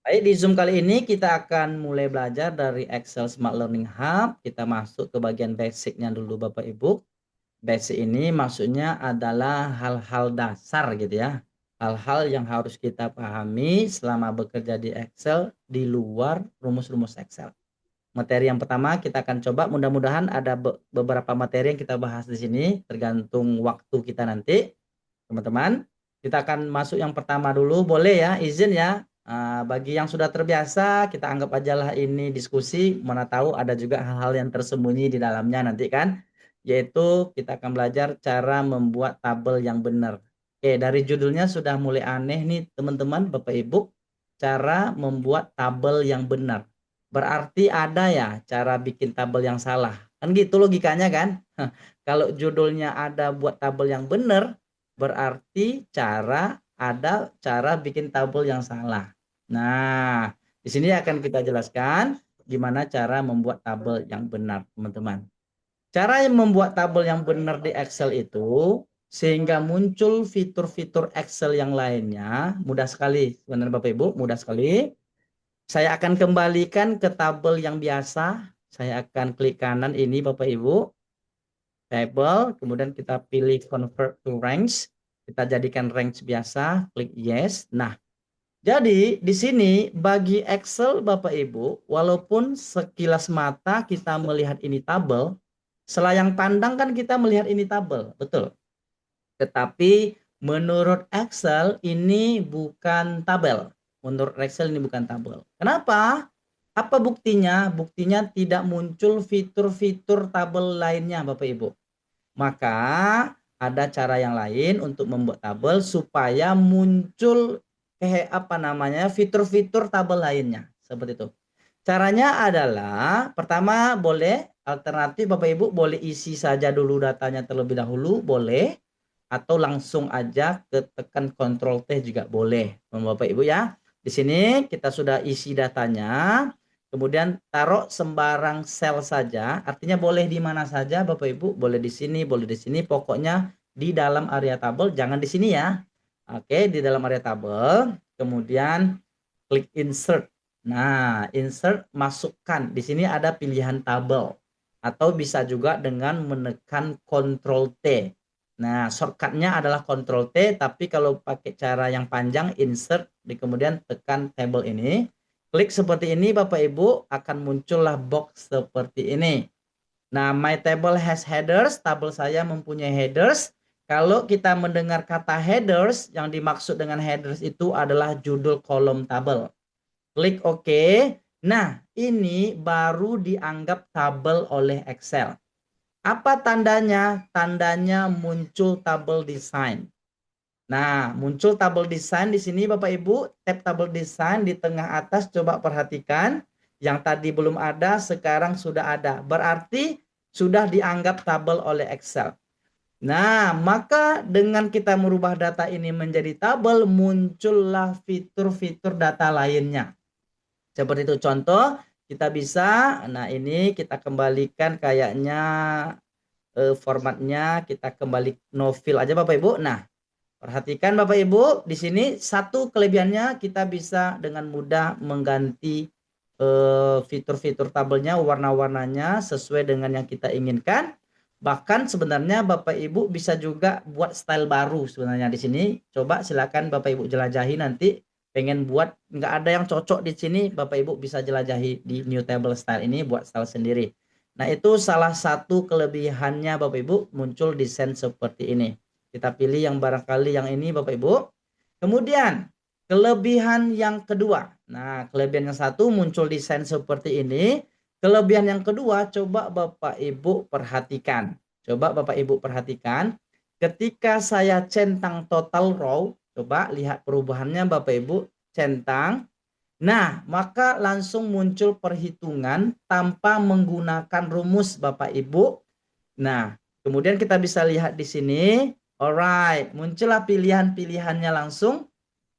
Baik, di Zoom kali ini kita akan mulai belajar dari Excel Smart Learning Hub. Kita masuk ke bagian basicnya dulu Bapak Ibu. Basic ini maksudnya adalah hal-hal dasar gitu ya. Hal-hal yang harus kita pahami selama bekerja di Excel di luar rumus-rumus Excel. Materi yang pertama kita akan coba, mudah-mudahan ada beberapa materi yang kita bahas di sini, tergantung waktu kita nanti. Teman-teman, kita akan masuk yang pertama dulu, boleh ya, izin ya. Bagi yang sudah terbiasa, kita anggap aja lah ini diskusi, mana tahu ada juga hal-hal yang tersembunyi di dalamnya nanti kan. Yaitu kita akan belajar cara membuat tabel yang benar. Oke, dari judulnya sudah mulai aneh nih teman-teman, Bapak Ibu. Cara membuat tabel yang benar. Berarti ada ya cara bikin tabel yang salah. Kan gitu logikanya kan. Kalau judulnya ada buat tabel yang benar, berarti ada cara bikin tabel yang salah. Nah, di sini akan kita jelaskan gimana cara membuat tabel yang benar, teman-teman. Cara membuat tabel yang benar di Excel itu sehingga muncul fitur-fitur Excel yang lainnya, mudah sekali, benar Bapak Ibu, mudah sekali. Saya akan kembalikan ke tabel yang biasa. Saya akan klik kanan ini Bapak Ibu, table, kemudian kita pilih convert to range, kita jadikan range biasa, klik yes. Nah, jadi di sini bagi Excel Bapak Ibu, walaupun sekilas mata kita melihat ini tabel, selayang pandang kan kita melihat ini tabel, betul. Tetapi menurut Excel ini bukan tabel. Menurut Excel ini bukan tabel. Kenapa? Apa buktinya? Buktinya tidak muncul fitur-fitur tabel lainnya Bapak Ibu. Maka ada cara yang lain untuk membuat tabel supaya muncul fitur-fitur tabel lainnya seperti itu. Caranya adalah pertama boleh alternatif Bapak Ibu boleh isi saja dulu datanya terlebih dahulu boleh atau langsung aja tekan Ctrl T juga boleh Bapak Ibu ya. Di sini kita sudah isi datanya. Kemudian taruh sembarang sel saja, artinya boleh di mana saja Bapak Ibu, boleh di sini, boleh di sini, pokoknya di dalam area tabel, jangan di sini ya. Oke, di dalam area tabel, kemudian klik insert. Nah, insert masukkan. Di sini ada pilihan tabel atau bisa juga dengan menekan Ctrl T. Nah, shortcutnya adalah Ctrl T, tapi kalau pakai cara yang panjang insert, kemudian tekan table ini. Klik seperti ini Bapak Ibu akan muncullah box seperti ini. Nah, my table has headers, tabel saya mempunyai headers. Kalau kita mendengar kata headers, yang dimaksud dengan headers itu adalah judul kolom tabel. Klik OK. Nah, ini baru dianggap tabel oleh Excel. Apa tandanya? Tandanya muncul tabel design. Nah, muncul tabel design di sini Bapak Ibu, tab tabel design di tengah atas coba perhatikan. Yang tadi belum ada, sekarang sudah ada. Berarti sudah dianggap tabel oleh Excel. Nah, maka dengan kita merubah data ini menjadi tabel, muncullah fitur-fitur data lainnya. Seperti itu contoh, kita bisa, nah ini kita kembalikan kayaknya formatnya, kita kembali no fill aja Bapak Ibu. Nah, perhatikan Bapak Ibu, di sini satu kelebihannya kita bisa dengan mudah mengganti fitur-fitur tabelnya, warna-warnanya sesuai dengan yang kita inginkan. Bahkan sebenarnya Bapak Ibu bisa juga buat style baru sebenarnya di sini. Coba silakan Bapak Ibu jelajahi nanti. Pengen buat nggak ada yang cocok di sini, Bapak Ibu bisa jelajahi di new table style ini buat style sendiri. Nah, itu salah satu kelebihannya Bapak Ibu muncul desain seperti ini. Kita pilih yang barangkali yang ini Bapak Ibu. Kemudian kelebihan yang kedua. Nah, kelebihan yang satu muncul desain seperti ini. Kelebihan yang kedua coba Bapak Ibu perhatikan. Coba Bapak Ibu perhatikan. Ketika saya centang total row, coba lihat perubahannya Bapak Ibu, centang. Nah, maka langsung muncul perhitungan tanpa menggunakan rumus Bapak Ibu. Nah, kemudian kita bisa lihat di sini. Alright, muncullah pilihan-pilihannya langsung.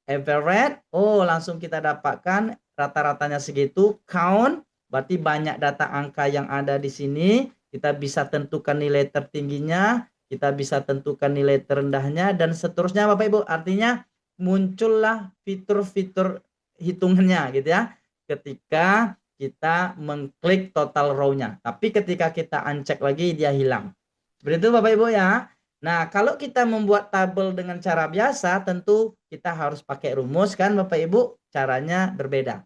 Average, oh langsung kita dapatkan rata-ratanya segitu. Count, berarti banyak data angka yang ada di sini. Kita bisa tentukan nilai tertingginya, kita bisa tentukan nilai terendahnya, dan seterusnya Bapak Ibu. Artinya muncullah fitur-fitur hitungannya gitu ya, ketika kita mengklik total row-nya. Tapi ketika kita uncheck lagi dia hilang. Seperti itu Bapak Ibu ya. Nah, kalau kita membuat tabel dengan cara biasa, tentu kita harus pakai rumus kan Bapak Ibu, caranya berbeda.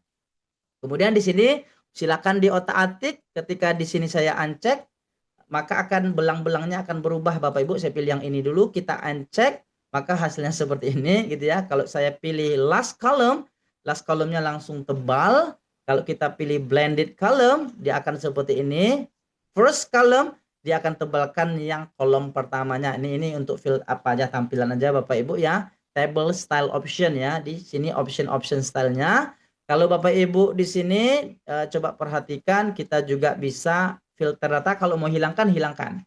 Kemudian di sini silakan diotak-atik, ketika di sini saya uncheck, maka akan belang-belangnya akan berubah Bapak Ibu. Saya pilih yang ini dulu, kita uncheck, maka hasilnya seperti ini gitu ya. Kalau saya pilih last column-nya langsung tebal. Kalau kita pilih blended column, dia akan seperti ini. First column, dia akan tebalkan yang kolom pertamanya. Ini untuk field apa aja, tampilan aja Bapak Ibu ya. Table style option ya. Di sini option stylenya. Kalau Bapak Ibu di sini coba perhatikan, kita juga bisa filter data. Kalau mau hilangkan, hilangkan.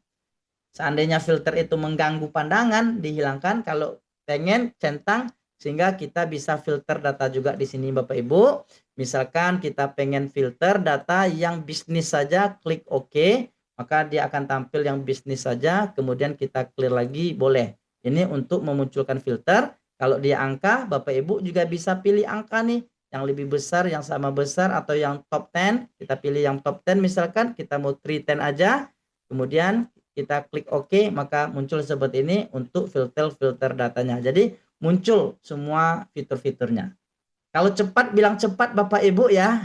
Seandainya filter itu mengganggu pandangan, dihilangkan. Kalau pengen centang, sehingga kita bisa filter data juga di sini Bapak Ibu. Misalkan kita pengen filter data yang bisnis saja, klik OK, maka dia akan tampil yang bisnis saja. Kemudian kita clear lagi, boleh. Ini untuk memunculkan filter. Kalau dia angka, Bapak Ibu juga bisa pilih angka nih, yang lebih besar, yang sama besar, atau yang top 10. Kita pilih yang top 10 misalkan, kita mau 310 aja. Kemudian kita klik OK, maka muncul seperti ini untuk filter datanya. Jadi muncul semua fitur-fiturnya. Kalau cepat bilang cepat Bapak Ibu ya.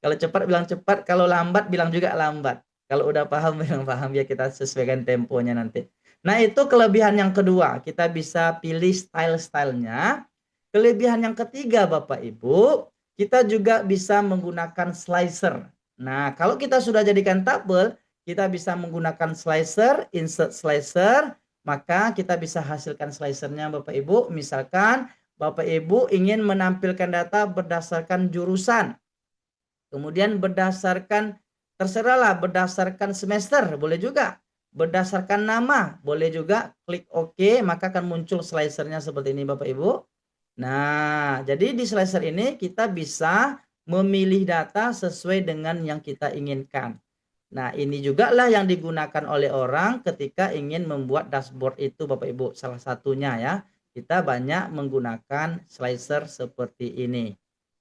Kalau cepat bilang cepat, kalau lambat bilang juga lambat. Kalau udah paham bilang paham, ya kita sesuaikan temponya nanti. Nah, itu kelebihan yang kedua, kita bisa pilih style-stylenya. Kelebihan yang ketiga Bapak Ibu, kita juga bisa menggunakan slicer. Nah, kalau kita sudah jadikan tabel, kita bisa menggunakan slicer, insert slicer, maka kita bisa hasilkan slicernya Bapak Ibu. Misalkan Bapak Ibu ingin menampilkan data berdasarkan jurusan, kemudian berdasarkan, terserahlah, berdasarkan semester, boleh juga. Berdasarkan nama, boleh juga. Klik OK, maka akan muncul slicernya seperti ini Bapak Ibu. Nah, jadi di slicer ini kita bisa memilih data sesuai dengan yang kita inginkan. Nah, ini juga lah yang digunakan oleh orang ketika ingin membuat dashboard itu Bapak Ibu. Salah satunya ya, kita banyak menggunakan slicer seperti ini.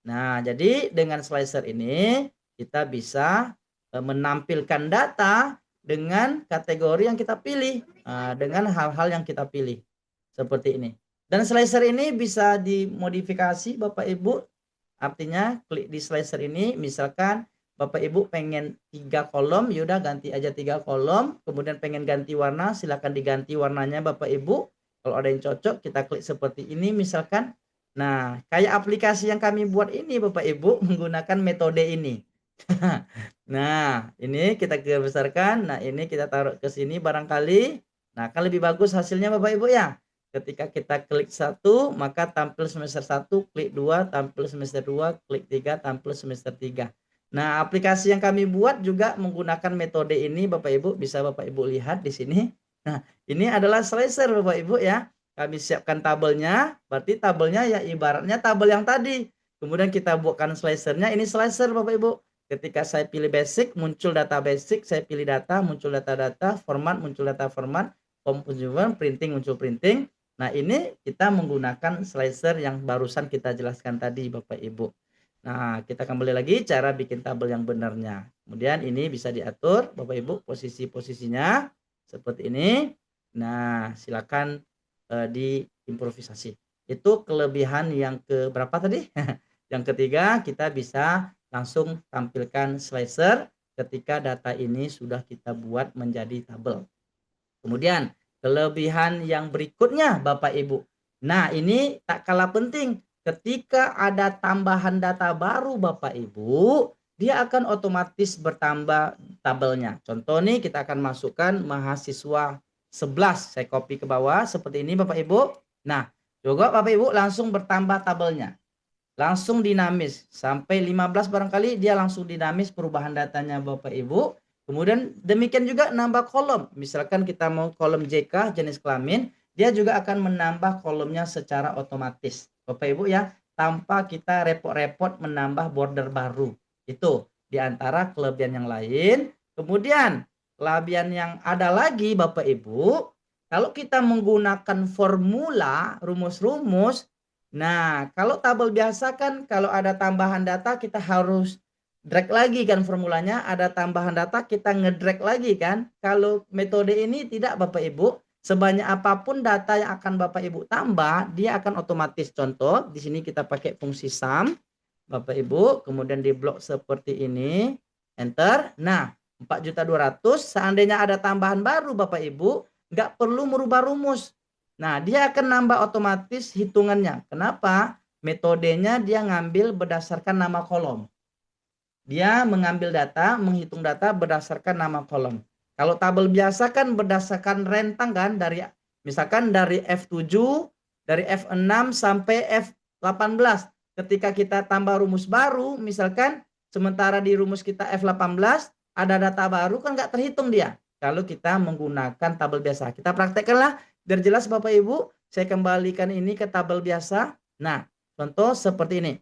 Nah, jadi dengan slicer ini kita bisa menampilkan data dengan kategori yang kita pilih, dengan hal-hal yang kita pilih. Seperti ini. Dan slicer ini bisa dimodifikasi Bapak Ibu. Artinya klik di slicer ini, misalkan Bapak Ibu pengen 3 kolom, yaudah ganti aja 3 kolom. Kemudian pengen ganti warna, silakan diganti warnanya Bapak Ibu. Kalau ada yang cocok, kita klik seperti ini misalkan. Nah, kayak aplikasi yang kami buat ini Bapak Ibu menggunakan metode ini. Nah, ini kita besarkan. Nah, ini kita taruh ke sini barangkali. Nah, kan lebih bagus hasilnya Bapak Ibu ya. Ketika kita klik 1, maka tampil semester 1, klik 2, tampil semester 2, klik 3, tampil semester 3. Nah, aplikasi yang kami buat juga menggunakan metode ini Bapak Ibu, bisa Bapak Ibu lihat di sini. Nah, ini adalah slicer Bapak Ibu ya. Kami siapkan tabelnya, berarti tabelnya ya ibaratnya tabel yang tadi. Kemudian kita buatkan slicernya, ini slicer Bapak Ibu. Ketika saya pilih basic, muncul data basic, saya pilih data, muncul data-data, format, muncul data format, composition, printing, muncul printing. Nah, ini kita menggunakan slicer yang barusan kita jelaskan tadi Bapak Ibu. Nah, kita kembali lagi cara bikin tabel yang benarnya. Kemudian ini bisa diatur Bapak Ibu posisi-posisinya seperti ini. Nah, silakan diimprovisasi. Itu kelebihan yang ke berapa tadi? Yang ketiga, kita bisa langsung tampilkan slicer ketika data ini sudah kita buat menjadi tabel. Kemudian kelebihan yang berikutnya Bapak Ibu. Nah, ini tak kalah penting. Ketika ada tambahan data baru Bapak Ibu, dia akan otomatis bertambah tabelnya. Contoh nih, kita akan masukkan mahasiswa 11. Saya copy ke bawah seperti ini Bapak Ibu. Nah, juga Bapak Ibu langsung bertambah tabelnya. Langsung dinamis. Sampai 15 barangkali dia langsung dinamis perubahan datanya Bapak Ibu. Kemudian demikian juga nambah kolom. Misalkan kita mau kolom JK jenis kelamin, dia juga akan menambah kolomnya secara otomatis. Bapak Ibu ya, tanpa kita repot-repot menambah border baru. Itu diantara kelebihan yang lain. Kemudian kelebihan yang ada lagi Bapak Ibu, kalau kita menggunakan formula, rumus-rumus, Nah, kalau tabel biasa kan kalau ada tambahan data kita harus drag lagi kan formulanya, ada tambahan data kita ngedrag lagi kan. Kalau metode ini tidak Bapak Ibu, sebanyak apapun data yang akan Bapak Ibu tambah, dia akan otomatis. Contoh, di sini kita pakai fungsi sum, Bapak Ibu, kemudian di blok seperti ini, enter. Nah, 4.200.000, seandainya ada tambahan baru Bapak Ibu, nggak perlu merubah rumus. Nah, dia akan nambah otomatis hitungannya. Kenapa? Metodenya dia ngambil berdasarkan nama kolom. Dia mengambil data, menghitung data berdasarkan nama kolom. Kalau tabel biasa kan berdasarkan rentang kan, dari misalkan dari F7, dari F6 sampai F18. Ketika kita tambah rumus baru, misalkan sementara di rumus kita F18 ada data baru kan nggak terhitung dia. Kalau kita menggunakan tabel biasa. Kita praktekkanlah biar jelas Bapak Ibu. Saya kembalikan ini ke tabel biasa. Nah, contoh seperti ini.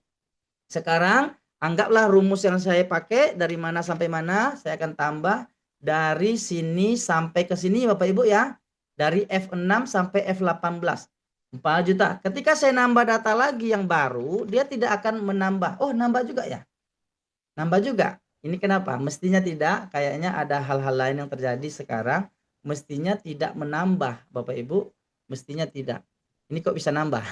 Sekarang anggaplah rumus yang saya pakai dari mana sampai mana, saya akan tambah dari sini sampai ke sini Bapak Ibu ya. Dari F6 sampai F18. 4 juta. Ketika saya nambah data lagi yang baru, dia tidak akan menambah. Oh, nambah juga ya? Nambah juga. Ini kenapa? Mestinya tidak, kayaknya ada hal-hal lain yang terjadi sekarang. Mestinya tidak menambah, Bapak Ibu. Mestinya tidak. Ini kok bisa nambah?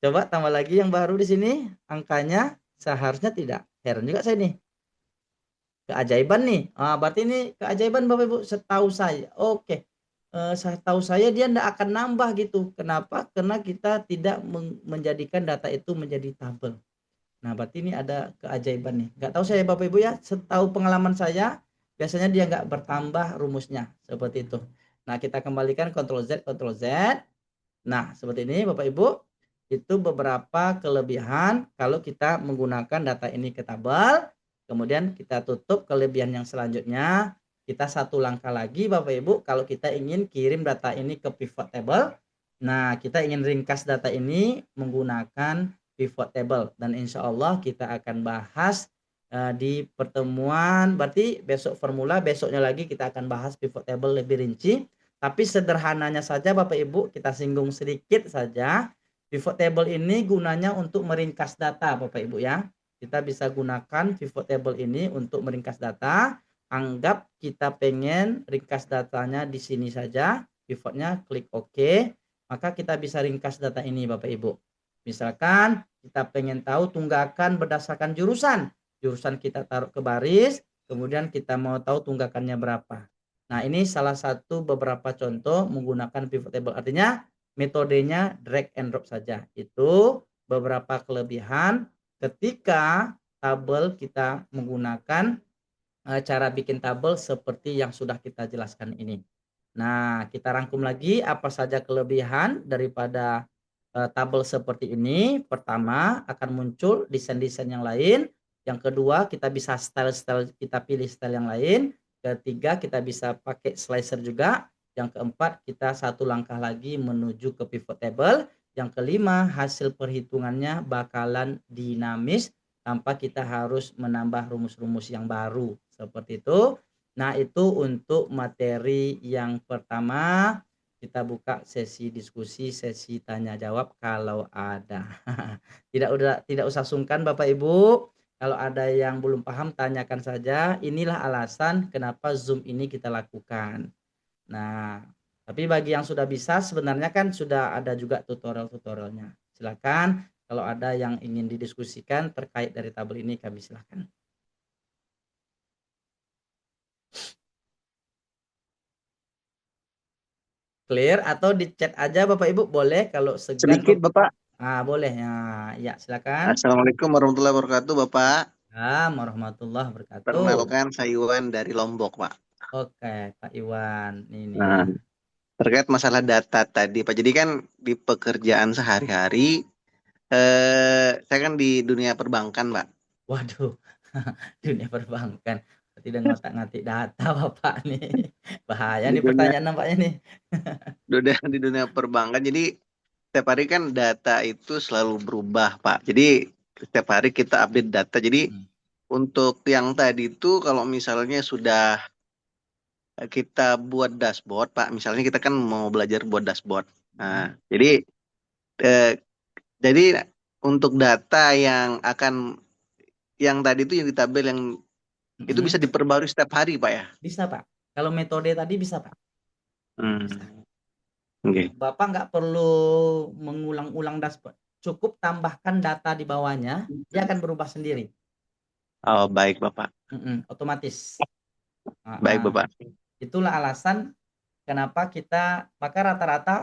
Coba tambah lagi yang baru di sini, angkanya seharusnya tidak. Heran juga saya nih. Keajaiban nih. Berarti ini keajaiban Bapak Ibu setahu saya. Oke. Setahu saya dia tidak akan nambah gitu. Kenapa? Karena kita tidak menjadikan data itu menjadi tabel. Nah, berarti ini ada keajaiban nih. Nggak tahu saya Bapak Ibu ya, setahu pengalaman saya, biasanya dia nggak bertambah rumusnya. Seperti itu. Nah, kita kembalikan Ctrl Z, Ctrl Z. Nah, seperti ini Bapak Ibu. Itu beberapa kelebihan kalau kita menggunakan data ini ke tabel. Kemudian kita tutup kelebihan yang selanjutnya. Kita satu langkah lagi Bapak Ibu, kalau kita ingin kirim data ini ke pivot table. Nah, kita ingin ringkas data ini menggunakan pivot table. Dan insya Allah kita akan bahas di pertemuan. Berarti besok formula, besoknya lagi kita akan bahas pivot table lebih rinci. Tapi sederhananya saja Bapak Ibu, kita singgung sedikit saja. Pivot table ini gunanya untuk meringkas data Bapak Ibu ya. Kita bisa gunakan pivot table ini untuk meringkas data. Anggap kita pengen ringkas datanya di sini saja. Pivotnya klik OK. Maka kita bisa ringkas data ini Bapak Ibu. Misalkan kita pengen tahu tunggakan berdasarkan jurusan. Jurusan kita taruh ke baris. Kemudian kita mau tahu tunggakannya berapa. Nah, ini salah satu beberapa contoh menggunakan pivot table. Artinya metodenya drag and drop saja. Itu beberapa kelebihan ketika tabel kita menggunakan cara bikin tabel seperti yang sudah kita jelaskan ini. Nah, kita rangkum lagi apa saja kelebihan daripada tabel seperti ini. Pertama, akan muncul desain-desain yang lain. Yang kedua, kita bisa style-style, kita pilih style yang lain. Ketiga, kita bisa pakai slicer juga. Yang keempat, kita satu langkah lagi menuju ke pivot table. Yang kelima, hasil perhitungannya bakalan dinamis tanpa kita harus menambah rumus-rumus yang baru. Seperti itu. Nah, itu untuk materi yang pertama. Kita buka sesi diskusi, sesi tanya jawab kalau ada. Tidak usah sungkan Bapak Ibu. Kalau ada yang belum paham tanyakan saja. Inilah alasan kenapa Zoom ini kita lakukan. Nah, tapi bagi yang sudah bisa sebenarnya kan sudah ada juga tutorial-tutorialnya. Silakan kalau ada yang ingin didiskusikan terkait dari tabel ini kami silakan. Clear atau di chat aja Bapak Ibu boleh kalau segan. Sedikit Bapak. Boleh ya. Ya, silakan. Assalamualaikum warahmatullahi wabarakatuh Bapak. Warahmatullahi wabarakatuh. Perkenalkan saya Iwan dari Lombok Pak. Oke, Pak Iwan ini. Nah, terkait masalah data tadi Pak. Jadi kan di pekerjaan sehari-hari, saya kan di dunia perbankan Pak. Waduh, dunia perbankan. Tidak ngotak-ngatik data Bapak nih. Bahaya Di nih dunia pertanyaan nampaknya nih. di dunia perbankan. Jadi setiap hari kan data itu selalu berubah Pak. Jadi setiap hari kita update data. Jadi untuk yang tadi itu kalau misalnya sudah kita buat dashboard, Pak. Misalnya kita kan mau belajar buat dashboard. Nah, jadi eh, Jadi untuk data yang tadi itu yang di tabel yang itu bisa Mm-mm. diperbarui setiap hari, Pak ya? Bisa, Pak. Kalau metode tadi bisa, Pak. Bisa. Hmm, oke. Bapak nggak perlu mengulang-ulang dashboard. Cukup tambahkan data di bawahnya, dia akan berubah sendiri. Oh, baik, Bapak. Otomatis. Baik, Bapak. Itulah alasan kenapa kita, maka rata-rata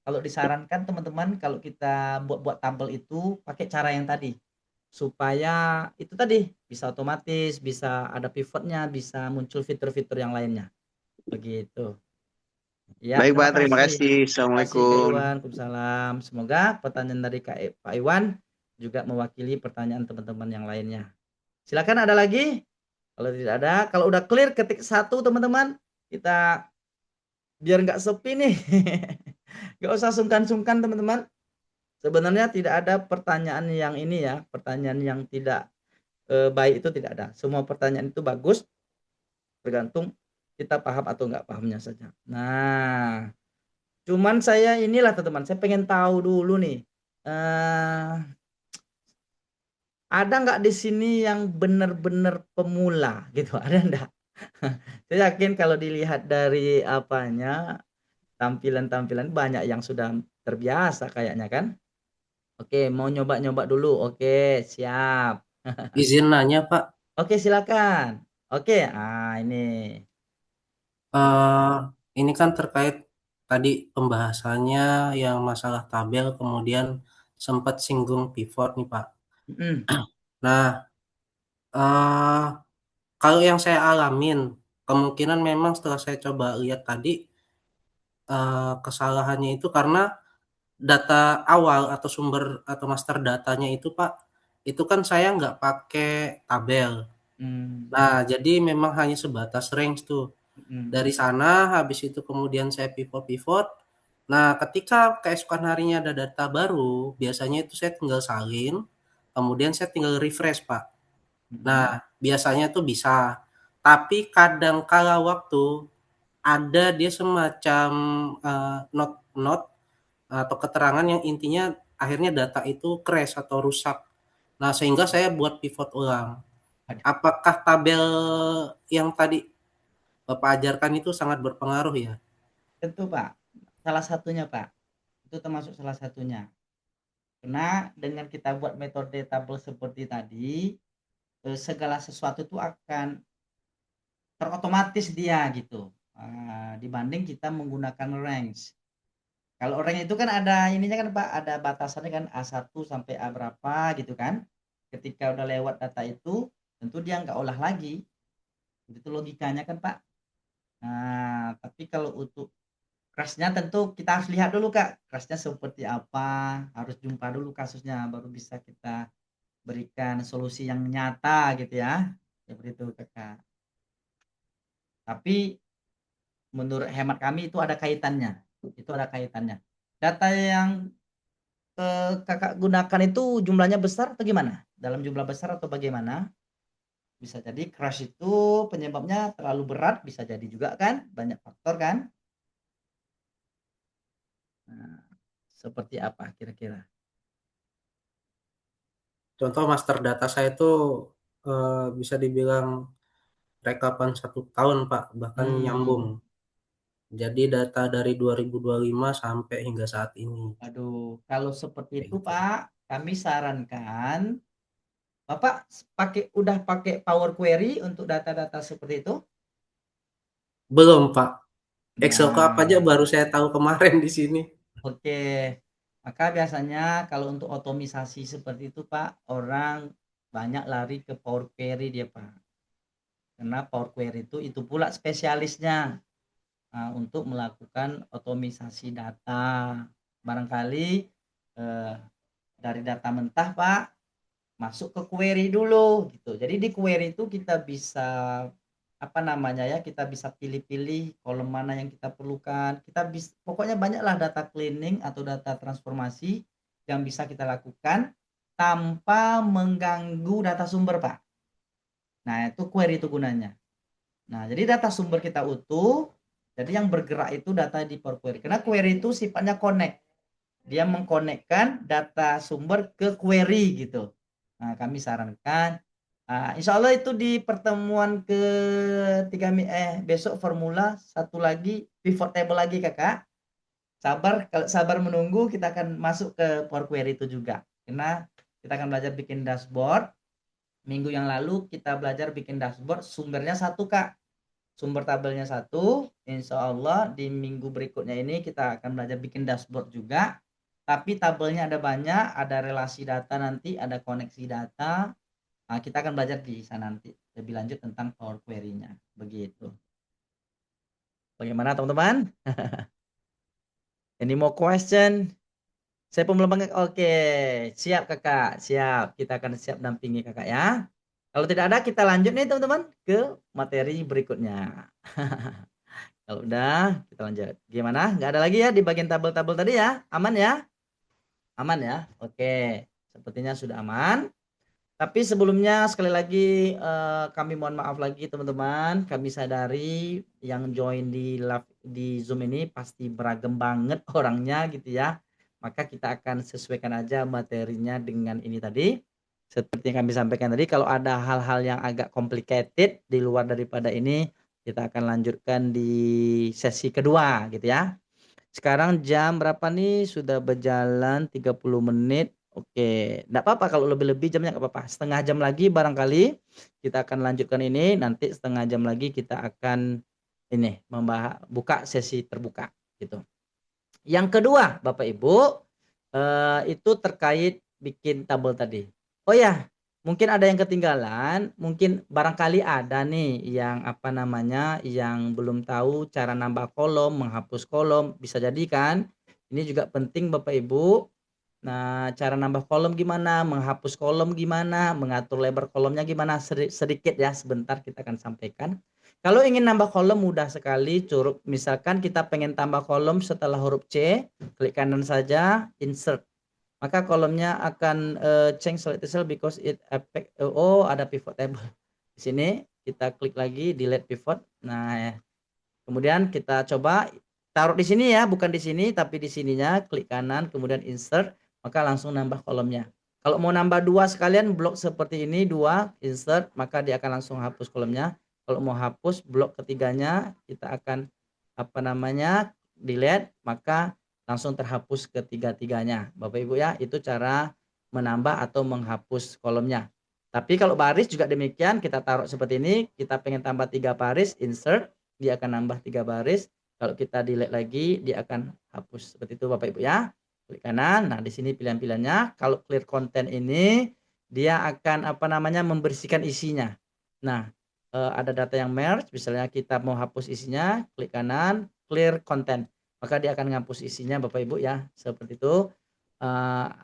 kalau disarankan teman-teman kalau kita buat-buat tabel itu pakai cara yang tadi. Supaya itu tadi bisa otomatis, bisa ada pivotnya, bisa muncul fitur-fitur yang lainnya. Begitu. Ya, Baik, terima Pak. Terima kasih. kasih. Terima kasih Kak Assalamualaikum. Iwan. Waalaikumsalam. Semoga pertanyaan dari Pak Iwan juga mewakili pertanyaan teman-teman yang lainnya. Silakan ada lagi? Kalau tidak ada, kalau udah clear ketik satu teman-teman. Kita biar nggak sepi nih. Nggak usah sungkan-sungkan teman-teman. Sebenarnya tidak ada pertanyaan yang ini ya, pertanyaan yang tidak baik itu tidak ada. Semua pertanyaan itu bagus, tergantung kita paham atau nggak pahamnya saja. Nah, cuman saya inilah teman-teman, saya pengen tahu dulu nih, eh, ada nggak di sini yang benar-benar pemula gitu? Ada nggak? Saya yakin kalau dilihat dari apanya, tampilan-tampilan banyak yang sudah terbiasa kayaknya kan. Oke, mau nyoba-nyoba dulu. Oke, siap. Izin nanya Pak, Oke, silakan. Oke, ini. eh ini kan terkait tadi pembahasannya yang masalah tabel, kemudian sempat singgung pivot nih Pak. Mm, Nah, eh kalau yang saya alamin, kemungkinan memang setelah saya coba lihat tadi, kesalahannya itu karena data awal atau sumber atau master datanya itu Pak, itu kan saya nggak pakai tabel. mm, Nah, jadi memang hanya sebatas range tuh. mm, Dari sana habis itu kemudian saya pivot-pivot. Nah, ketika keesokan harinya ada data baru, biasanya itu saya tinggal salin, kemudian saya tinggal refresh, Pak. Nah, mm. biasanya tuh bisa. Tapi kadang kala waktu ada dia semacam not atau keterangan yang intinya akhirnya data itu crash atau rusak. Nah, sehingga saya buat pivot ulang. Ada. Apakah tabel yang tadi Bapak ajarkan itu sangat berpengaruh ya? Tentu, Pak. Salah satunya, Pak. Itu termasuk salah satunya. Karena dengan kita buat metode tabel seperti tadi, segala sesuatu itu akan terotomatis dia gitu. Dibanding kita menggunakan range. Kalau range itu kan ada ininya kan Pak, ada batasannya kan A1 sampai A berapa gitu kan. Ketika udah lewat data itu, tentu dia nggak olah lagi. Itu logikanya kan Pak. Nah, tapi kalau untuk crashnya tentu kita harus lihat dulu Kak, crashnya seperti apa, harus jumpa dulu kasusnya, baru bisa kita berikan solusi yang nyata gitu ya. Seperti itu Kakak. Tapi menurut hemat kami itu ada kaitannya. Itu ada kaitannya. Data yang Kakak gunakan itu jumlahnya besar atau gimana? Dalam jumlah besar atau bagaimana? Bisa jadi crash itu penyebabnya terlalu berat, bisa jadi juga kan, banyak faktor kan. Nah, seperti apa kira-kira? Contoh master data saya itu bisa dibilang rekapan 1 tahun Pak, bahkan nyambung. Hmm, Jadi data dari 2025 sampai hingga saat ini. aduh, kalau seperti Kayak itu gitu. Pak, kami sarankan Bapak udah pakai Power Query untuk data-data seperti itu? Belum Pak. Excel ke apa aja Nah, baru saya tahu kemarin di sini. oke. Maka biasanya kalau untuk otomisasi seperti itu Pak, orang banyak lari ke Power Query dia Pak. Karena Power Query itu pula spesialisnya untuk melakukan otomisasi data. Barangkali eh, dari data mentah Pak masuk ke query dulu gitu. Jadi di query itu kita bisa apa namanya ya, kita bisa pilih-pilih kolom mana yang kita perlukan. Kita bisa pokoknya banyaklah data cleaning atau data transformasi yang bisa kita lakukan tanpa mengganggu data sumber Pak. Nah, itu query itu gunanya. Nah, jadi data sumber kita utuh, jadi yang bergerak itu data di Power Query. Karena query itu sifatnya connect. dia mengkonekkan data sumber ke query gitu. Nah, kami sarankan insya Allah itu di pertemuan ketiga besok formula satu lagi pivot table lagi kakak. Kalau sabar menunggu kita akan masuk ke Power Query itu juga. Karena kita akan belajar bikin dashboard. Minggu yang lalu kita belajar bikin dashboard sumbernya satu kak. Sumber tabelnya satu, insya Allah di minggu berikutnya ini kita akan belajar bikin dashboard juga. Tapi tabelnya ada banyak, ada relasi data nanti, ada koneksi data. Nah, kita akan belajar di sana nanti lebih lanjut tentang Power Query-nya. Begitu. Bagaimana teman-teman? Any more question? Saya pemulung oke, siap kakak, siap. Kita akan siap dampingi kakak ya. Kalau tidak ada kita lanjut nih teman-teman ke materi berikutnya. Kalau udah kita lanjut. Gimana? Nggak ada lagi ya di bagian tabel-tabel tadi ya? Aman ya? Aman ya? Oke. Sepertinya sudah aman. Tapi sebelumnya sekali lagi kami mohon maaf lagi teman-teman. Kami sadari yang join di Zoom ini pasti beragam banget orangnya gitu ya. Maka kita akan sesuaikan aja materinya dengan ini tadi. Seperti yang kami sampaikan tadi, kalau ada hal-hal yang agak complicated di luar daripada ini, kita akan lanjutkan di sesi kedua gitu ya. Sekarang jam berapa nih? Sudah berjalan 30 menit. Oke, enggak apa-apa kalau lebih-lebih jamnya enggak apa-apa. Setengah jam lagi barangkali kita akan lanjutkan ini. Nanti setengah jam lagi kita akan ini buka sesi terbuka gitu. Yang kedua, Bapak Ibu, itu terkait bikin tabel tadi. Oh ya, mungkin ada yang ketinggalan, mungkin barangkali ada nih yang apa namanya, yang belum tahu cara nambah kolom, menghapus kolom, bisa jadi kan? Ini juga penting Bapak Ibu. Nah, cara nambah kolom gimana, menghapus kolom gimana, mengatur lebar kolomnya gimana, sedikit ya, sebentar kita akan sampaikan. Kalau ingin nambah kolom mudah sekali, misalkan kita pengen tambah kolom setelah huruf C, klik kanan saja, insert. Maka kolomnya akan change select cell because it affect ada pivot table. Di sini kita klik lagi delete pivot. Nah, kemudian kita coba taruh di sini ya, bukan di sini tapi di sininya, klik kanan kemudian insert, maka langsung nambah kolomnya. Kalau mau nambah dua sekalian blok seperti ini, dua insert, maka dia akan langsung hapus kolomnya. Kalau mau hapus blok ketiganya, kita akan apa namanya delete, maka langsung terhapus ketiga-tiganya. Bapak Ibu ya, itu cara menambah atau menghapus kolomnya. Tapi kalau baris juga demikian, kita taruh seperti ini, kita pengen tambah 3 baris, insert, dia akan nambah 3 baris. Kalau kita delete lagi, dia akan hapus. Seperti itu Bapak Ibu ya. Klik kanan. Nah, di sini pilihan-pilihannya. Kalau clear content ini, dia akan apa namanya membersihkan isinya. Nah, ada data yang merge, misalnya kita mau hapus isinya, klik kanan, clear content. Maka dia akan menghapus isinya Bapak Ibu ya. Seperti itu.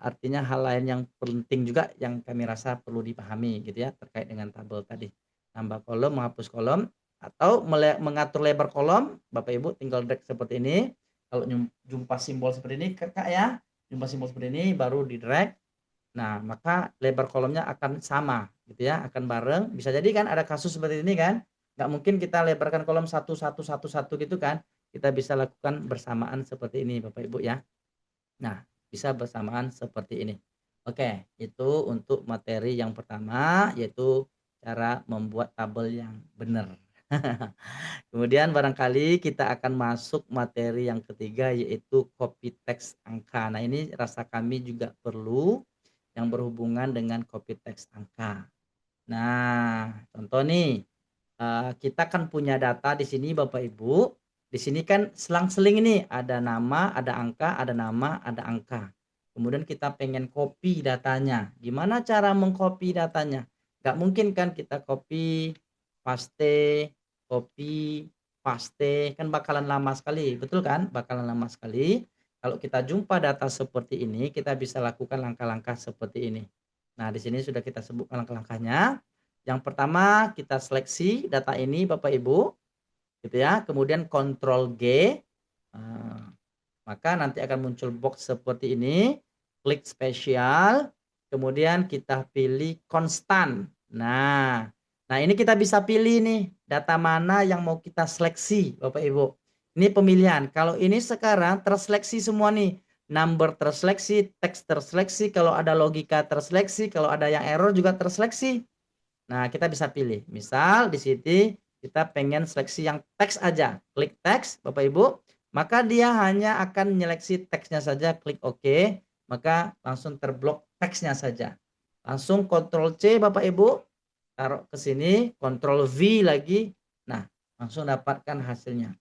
Artinya hal lain yang penting juga yang kami rasa perlu dipahami gitu ya terkait dengan tabel tadi. Tambah kolom, menghapus kolom atau mengatur lebar kolom, Bapak Ibu tinggal drag seperti ini. Kalau jumpa simbol seperti ini Kakak ya, jumpa simbol seperti ini baru di drag. Nah, maka lebar kolomnya akan sama gitu ya, akan bareng. Bisa jadi kan ada kasus seperti ini kan, nggak mungkin kita lebarkan kolom satu gitu kan. Kita bisa lakukan bersamaan seperti ini Bapak Ibu ya. Nah, bisa bersamaan seperti ini. Oke, itu untuk materi yang pertama yaitu cara membuat tabel yang benar. Kemudian barangkali kita akan masuk materi yang ketiga yaitu copy text angka. Nah, ini rasa kami juga perlu yang berhubungan dengan copy text angka. Nah, contoh nih, kita kan punya data di sini Bapak Ibu. Di sini kan selang-seling ini ada nama, ada angka, ada nama, ada angka. Kemudian kita pengen copy datanya. Gimana cara mengcopy datanya? Gak mungkin kan kita copy, paste, kan bakalan lama sekali. Betul kan? Bakalan lama sekali. Kalau kita jumpa data seperti ini, kita bisa lakukan langkah-langkah seperti ini. Nah, di sini sudah kita sebutkan langkah-langkahnya. Yang pertama kita seleksi data ini Bapak Ibu, gitu ya. Kemudian Ctrl G, maka nanti akan muncul box seperti ini. Klik spesial, kemudian kita pilih konstan. Nah, ini kita bisa pilih nih data mana yang mau kita seleksi Bapak Ibu. Ini pemilihan. Kalau ini sekarang terseleksi semua nih. number terseleksi, teks terseleksi, kalau ada logika terseleksi, kalau ada yang error juga terseleksi. Nah, kita bisa pilih. Misal di sini kita pengen seleksi yang teks aja. Klik teks, Bapak Ibu. Maka dia hanya akan menyeleksi teksnya saja, klik OK. Maka langsung terblok teksnya saja. Langsung Ctrl C Bapak Ibu. Taruh ke sini, Ctrl V lagi. Nah, langsung dapatkan hasilnya.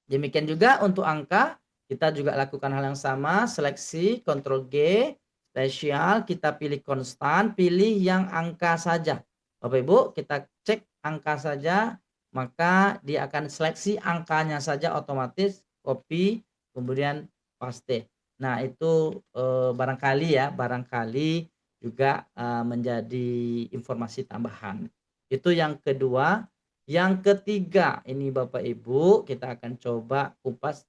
Demikian juga untuk angka, kita juga lakukan hal yang sama, seleksi, Ctrl G, spesial, kita pilih konstan, pilih yang angka saja. Bapak Ibu, kita cek angka saja, maka dia akan seleksi angkanya saja otomatis, copy, kemudian paste. Nah, itu barangkali juga menjadi informasi tambahan. Itu yang kedua. Yang ketiga, ini Bapak Ibu, kita akan coba kupas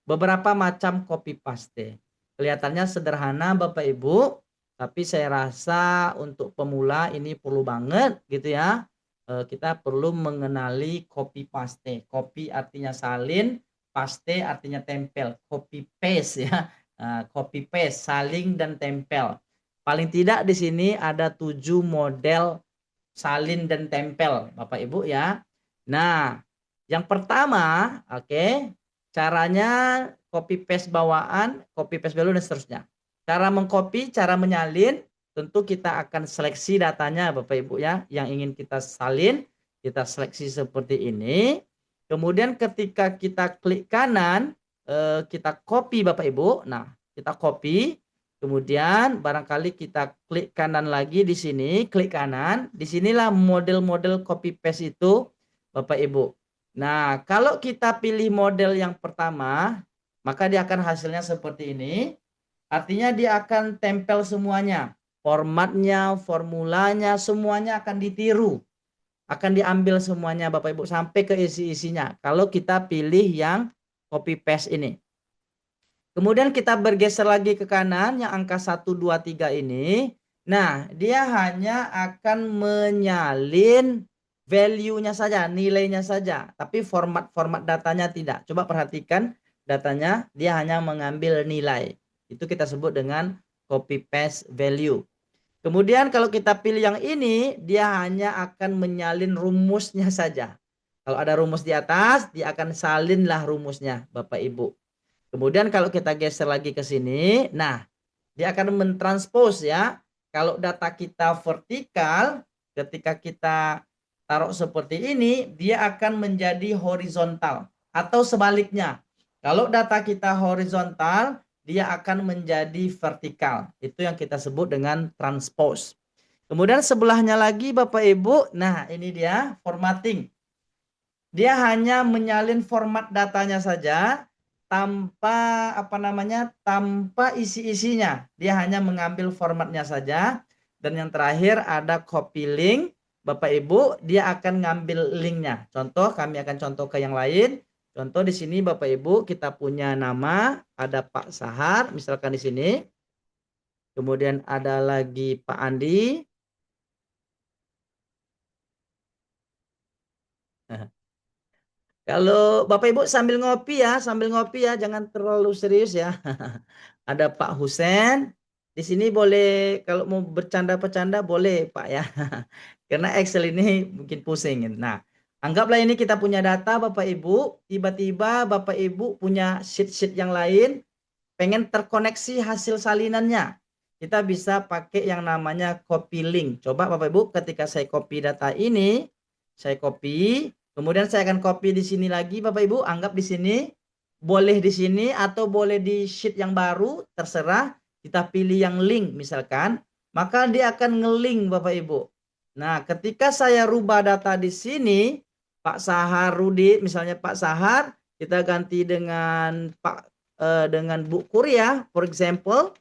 beberapa macam copy paste. Kelihatannya sederhana Bapak Ibu, tapi saya rasa untuk pemula ini perlu banget gitu ya. Kita perlu mengenali copy paste. Copy artinya salin, paste artinya tempel. Copy paste ya. Copy paste, saling dan tempel. Paling tidak di sini ada 7 model salin dan tempel Bapak Ibu ya. Nah, yang pertama, caranya copy paste bawaan, copy paste value dan seterusnya. Cara mengcopy, cara menyalin, tentu kita akan seleksi datanya Bapak Ibu ya, yang ingin kita salin, kita seleksi seperti ini. Kemudian ketika kita klik kanan, kita copy Bapak Ibu. Nah, kita copy. Kemudian barangkali kita klik kanan lagi di sini, klik kanan. Disinilah model-model copy paste itu Bapak Ibu. Nah, kalau kita pilih model yang pertama, maka dia akan hasilnya seperti ini. Artinya dia akan tempel semuanya. Formatnya, formulanya, semuanya akan ditiru. Akan diambil semuanya Bapak Ibu sampai ke isi-isinya. Kalau kita pilih yang copy paste ini. Kemudian kita bergeser lagi ke kanan yang angka 1, 2, 3 ini. Nah, dia hanya akan menyalin value-nya saja, nilainya saja. Tapi format datanya tidak. Coba perhatikan datanya, dia hanya mengambil nilai. Itu kita sebut dengan copy paste value. Kemudian kalau kita pilih yang ini, dia hanya akan menyalin rumusnya saja. Kalau ada rumus di atas, dia akan salinlah rumusnya, Bapak Ibu. Kemudian kalau kita geser lagi ke sini, nah dia akan mentranspose ya. Kalau data kita vertikal, ketika kita taruh seperti ini, dia akan menjadi horizontal. Atau sebaliknya, kalau data kita horizontal, dia akan menjadi vertikal. Itu yang kita sebut dengan transpose. Kemudian sebelahnya lagi Bapak Ibu, nah ini dia formatting. Dia hanya menyalin format datanya saja, tanpa tanpa isi-isinya. Dia hanya mengambil formatnya saja. Dan yang terakhir ada copy link. Bapak Ibu, dia akan ngambil linknya. Contoh, kami akan contoh ke yang lain. Contoh di sini Bapak Ibu, kita punya nama, ada Pak Sahar, misalkan di sini. Kemudian ada lagi Pak Andi. Kalau Bapak Ibu sambil ngopi ya, jangan terlalu serius ya. Ada Pak Husen. Di sini boleh kalau mau bercanda-bercanda boleh Pak ya. Karena Excel ini mungkin pusing. Nah, anggaplah ini kita punya data Bapak Ibu, tiba-tiba Bapak Ibu punya sheet-sheet yang lain, pengen terkoneksi hasil salinannya. Kita bisa pakai yang namanya copy link. Coba Bapak Ibu ketika saya copy data ini, saya copy, kemudian saya akan copy di sini lagi Bapak Ibu, anggap di sini, boleh di sini atau boleh di sheet yang baru, terserah. Kita pilih yang link misalkan, maka dia akan nge-link Bapak Ibu. Nah, ketika saya rubah data di sini, Pak Sahar Rudi, misalnya Pak Sahar, kita ganti dengan dengan Bu Kuria, for example.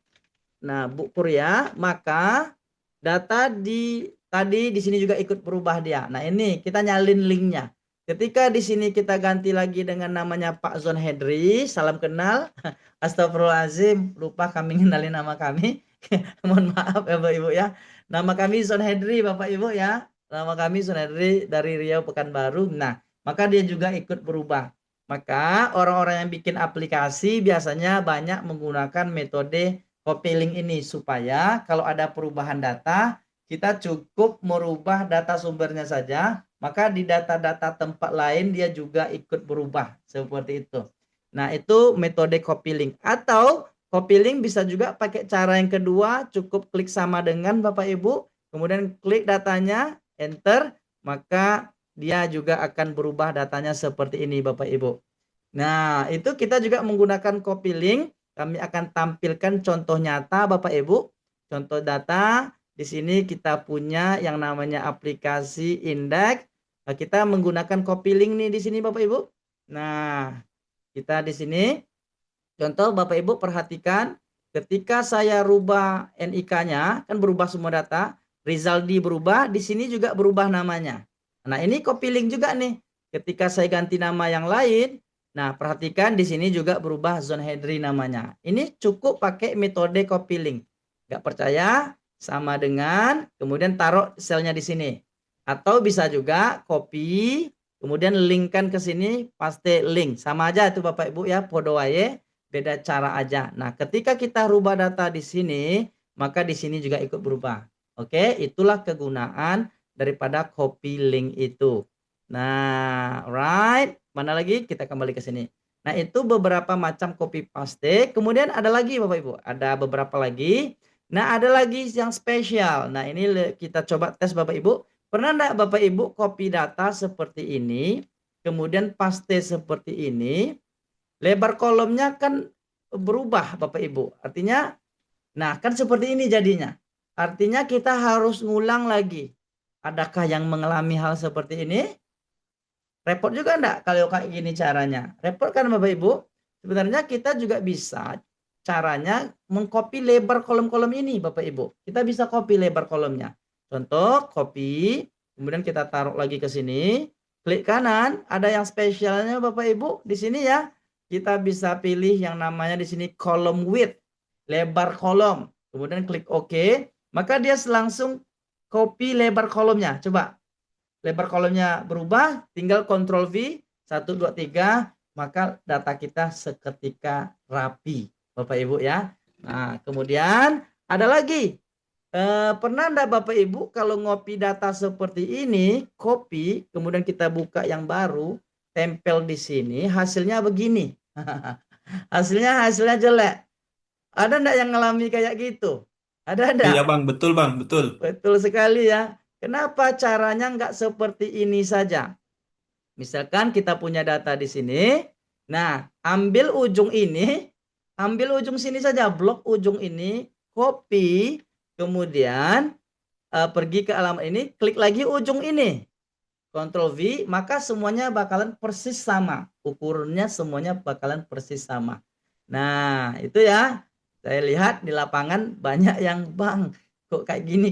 Nah, Bu Kuria, maka data tadi di sini juga ikut berubah dia. Nah, ini kita nyalin linknya. Ketika di sini kita ganti lagi dengan namanya Pak Zon Hedri, salam kenal. Astagfirullahaladzim, lupa kami ngenalin nama kami. Mohon maaf ya Bapak Ibu ya. Nama kami Zon Hedri Bapak Ibu ya. Nama kami Zon Hedri dari Riau Pekanbaru. Nah, maka dia juga ikut berubah. Maka orang-orang yang bikin aplikasi biasanya banyak menggunakan metode copy link ini supaya kalau ada perubahan data, kita cukup merubah data sumbernya saja, maka di data-data tempat lain dia juga ikut berubah seperti itu. Nah, itu metode copy link. Atau copy link bisa juga pakai cara yang kedua, cukup klik sama dengan Bapak Ibu, kemudian klik datanya, enter, maka dia juga akan berubah datanya seperti ini Bapak Ibu. Nah, itu kita juga menggunakan copy link. Kami akan tampilkan contoh nyata Bapak Ibu. Contoh data, di sini kita punya yang namanya aplikasi indeks. Nah, kita menggunakan copy link nih di sini Bapak Ibu. Nah, kita di sini contoh Bapak Ibu perhatikan ketika saya rubah NIK-nya kan berubah semua data, Rizaldi berubah, di sini juga berubah namanya. Nah, ini copy link juga nih. Ketika saya ganti nama yang lain, nah perhatikan di sini juga berubah Zon Hedri namanya. Ini cukup pakai metode copy link. Gak percaya sama dengan kemudian taruh selnya di sini. Atau bisa juga copy kemudian linkkan ke sini, paste link. Sama aja itu Bapak Ibu ya, podo wae, beda cara aja. Nah, ketika kita rubah data di sini, maka di sini juga ikut berubah. Oke, itulah kegunaan daripada copy link itu. Nah, right. Mana lagi? Kita kembali ke sini. Nah, itu beberapa macam copy paste. Kemudian ada lagi Bapak Ibu, ada beberapa lagi. Nah, ada lagi yang spesial. Nah, ini kita coba tes Bapak Ibu. Pernah enggak Bapak Ibu copy data seperti ini, kemudian paste seperti ini, lebar kolomnya kan berubah Bapak Ibu. Artinya, nah kan seperti ini jadinya. Artinya kita harus ngulang lagi. Adakah yang mengalami hal seperti ini? Repot juga enggak kalau kayak gini caranya? Repot kan Bapak Ibu? Sebenarnya kita juga bisa caranya mengcopy lebar kolom-kolom ini Bapak Ibu. Kita bisa copy lebar kolomnya. Contoh copy, kemudian kita taruh lagi ke sini, klik kanan, ada yang spesialnya Bapak Ibu di sini ya. Kita bisa pilih yang namanya di sini column width, lebar kolom. Kemudian klik OK, maka dia langsung copy lebar kolomnya. Coba lebar kolomnya berubah, tinggal Ctrl V 1 2 3, maka data kita seketika rapi Bapak Ibu ya. Nah, kemudian ada lagi. Pernah enggak Bapak Ibu kalau ngopi data seperti ini, copy, kemudian kita buka yang baru, tempel di sini, hasilnya begini. hasilnya jelek. Ada enggak yang ngalami kayak gitu? Ada enggak? Iya bang, betul bang, betul. Betul sekali ya. Kenapa caranya enggak seperti ini saja? Misalkan kita punya data di sini. Nah, ambil ujung ini, ambil ujung sini saja, blok ujung ini, copy, kemudian pergi ke alamat ini, klik lagi ujung ini. Ctrl V, maka semuanya bakalan persis sama. Ukurannya semuanya bakalan persis sama. Nah, itu ya. Saya lihat di lapangan banyak yang, "Bang, kok kayak gini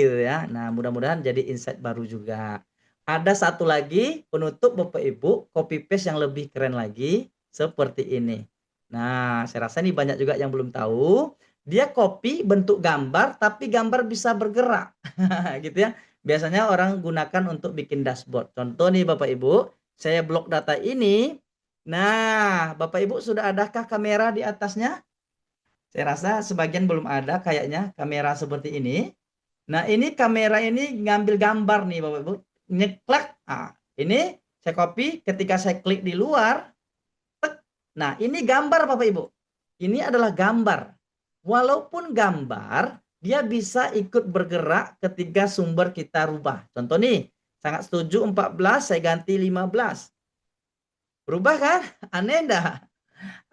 gitu ya." Nah, mudah-mudahan jadi insight baru juga. Ada satu lagi penutup Bapak Ibu, copy paste yang lebih keren lagi seperti ini. Nah, saya rasa ini banyak juga yang belum tahu. Dia copy bentuk gambar tapi gambar bisa bergerak. gitu ya. Biasanya orang gunakan untuk bikin dashboard. Contoh nih Bapak Ibu, saya blok data ini. Nah, Bapak Ibu sudah adakah kamera di atasnya? Saya rasa sebagian belum ada kayaknya kamera seperti ini. Nah, ini kamera ini ngambil gambar nih Bapak Ibu. Nyeklek. Nah, ini saya copy, ketika saya klik di luar, tek. Nah, ini gambar Bapak Ibu. Ini adalah gambar. Walaupun gambar, dia bisa ikut bergerak ketika sumber kita rubah. Contoh nih, sangat setuju 14, saya ganti 15. Berubah kan? Aneh enggak?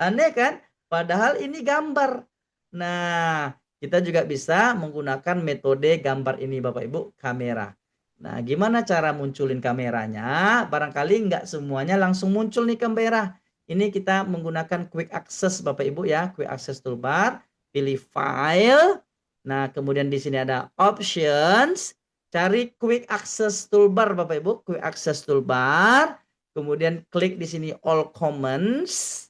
Aneh kan? Padahal ini gambar. Nah, kita juga bisa menggunakan metode gambar ini Bapak Ibu, kamera. Nah, gimana cara munculin kameranya? Barangkali nggak semuanya langsung muncul nih kamera. Ini kita menggunakan quick access Bapak Ibu ya, quick access toolbar, pilih file. Nah, kemudian di sini ada options, cari quick access toolbar Bapak Ibu, quick access toolbar. Kemudian klik di sini all comments.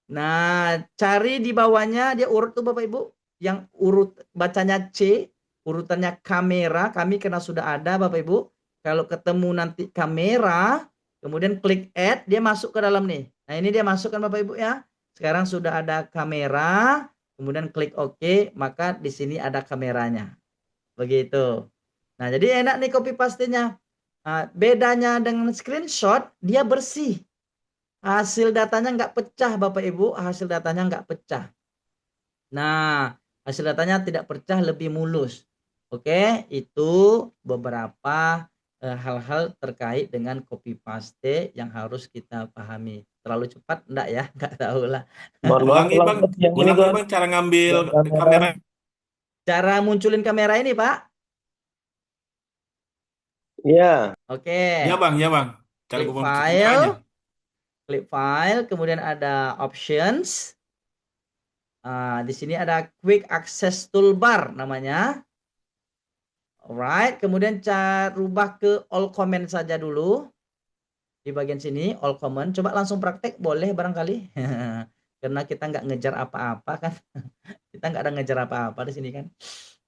Nah, cari di bawahnya dia urut tuh Bapak Ibu, yang urut bacanya C, urutannya kamera, kami karena sudah ada Bapak Ibu. Kalau ketemu nanti kamera, kemudian klik add, dia masuk ke dalam nih. Nah, ini dia masuk kan Bapak Ibu ya. Sekarang sudah ada kamera, kemudian klik OK, maka di sini ada kameranya. Begitu. Nah, jadi enak nih copy paste-nya. Bedanya dengan screenshot, dia bersih. Hasil datanya nggak pecah Bapak Ibu, hasil datanya nggak pecah. Nah, hasil datanya tidak pecah, lebih mulus. Oke, itu beberapa hal-hal terkait dengan copy paste yang harus kita pahami. Terlalu cepat enggak ya? Enggak tahu lah. Mohon maaf, Ulangi bang, Coach, yang ini ulangi Coach, bang cara ngambil yang kamera. kamera. Cara munculin kamera ini, Pak. Iya. Oke. Ya bang, cara Klik bukanya. klik file, kemudian ada options. Di sini ada quick access toolbar namanya. Alright, kemudian rubah ke all comment saja dulu. Di bagian sini all comment, coba langsung praktek boleh barangkali. Karena kita nggak ngejar apa-apa kan. Kita nggak ada ngejar apa-apa di sini kan.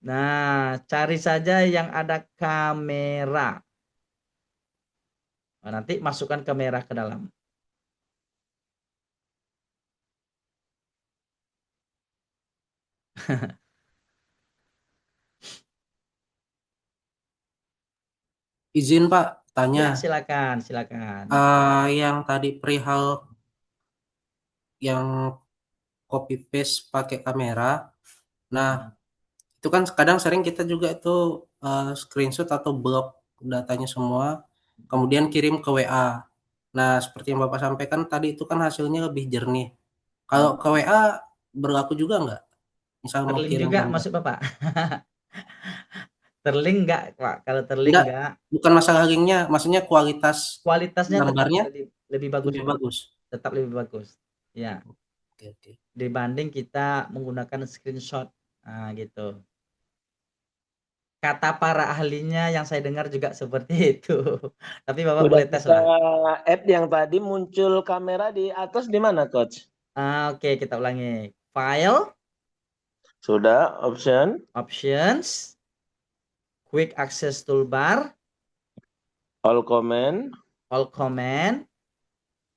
Nah, cari saja yang ada kamera. Nah, nanti masukkan kamera ke dalam. Izin Pak, Ya, tanya. silakan. Yang tadi perihal yang copy paste pakai kamera. Nah, itu kan kadang sering kita juga itu screenshot atau blok datanya semua, kemudian kirim ke WA. Nah, seperti yang Bapak sampaikan tadi itu kan hasilnya lebih jernih. Kalau ke WA berlaku juga nggak? Misal mau Terlink kirim juga gambar. maksud Bapak? Terlink nggak, Pak? Kalau terlink Enggak, nggak, bukan masalah linknya, maksudnya kualitasnya tetap gambarnya lebih bagus, lebih Pak. bagus. Tetap lebih bagus. Ya, Oke. dibanding kita menggunakan screenshot. Nah, gitu. Kata para ahlinya yang saya dengar juga seperti itu. Tapi Bapak Sudah boleh tes kita lah. add yang tadi muncul kamera di atas di mana, Coach? Oke, kita ulangi. File, Sudah, options, quick access toolbar, all comment, kamera.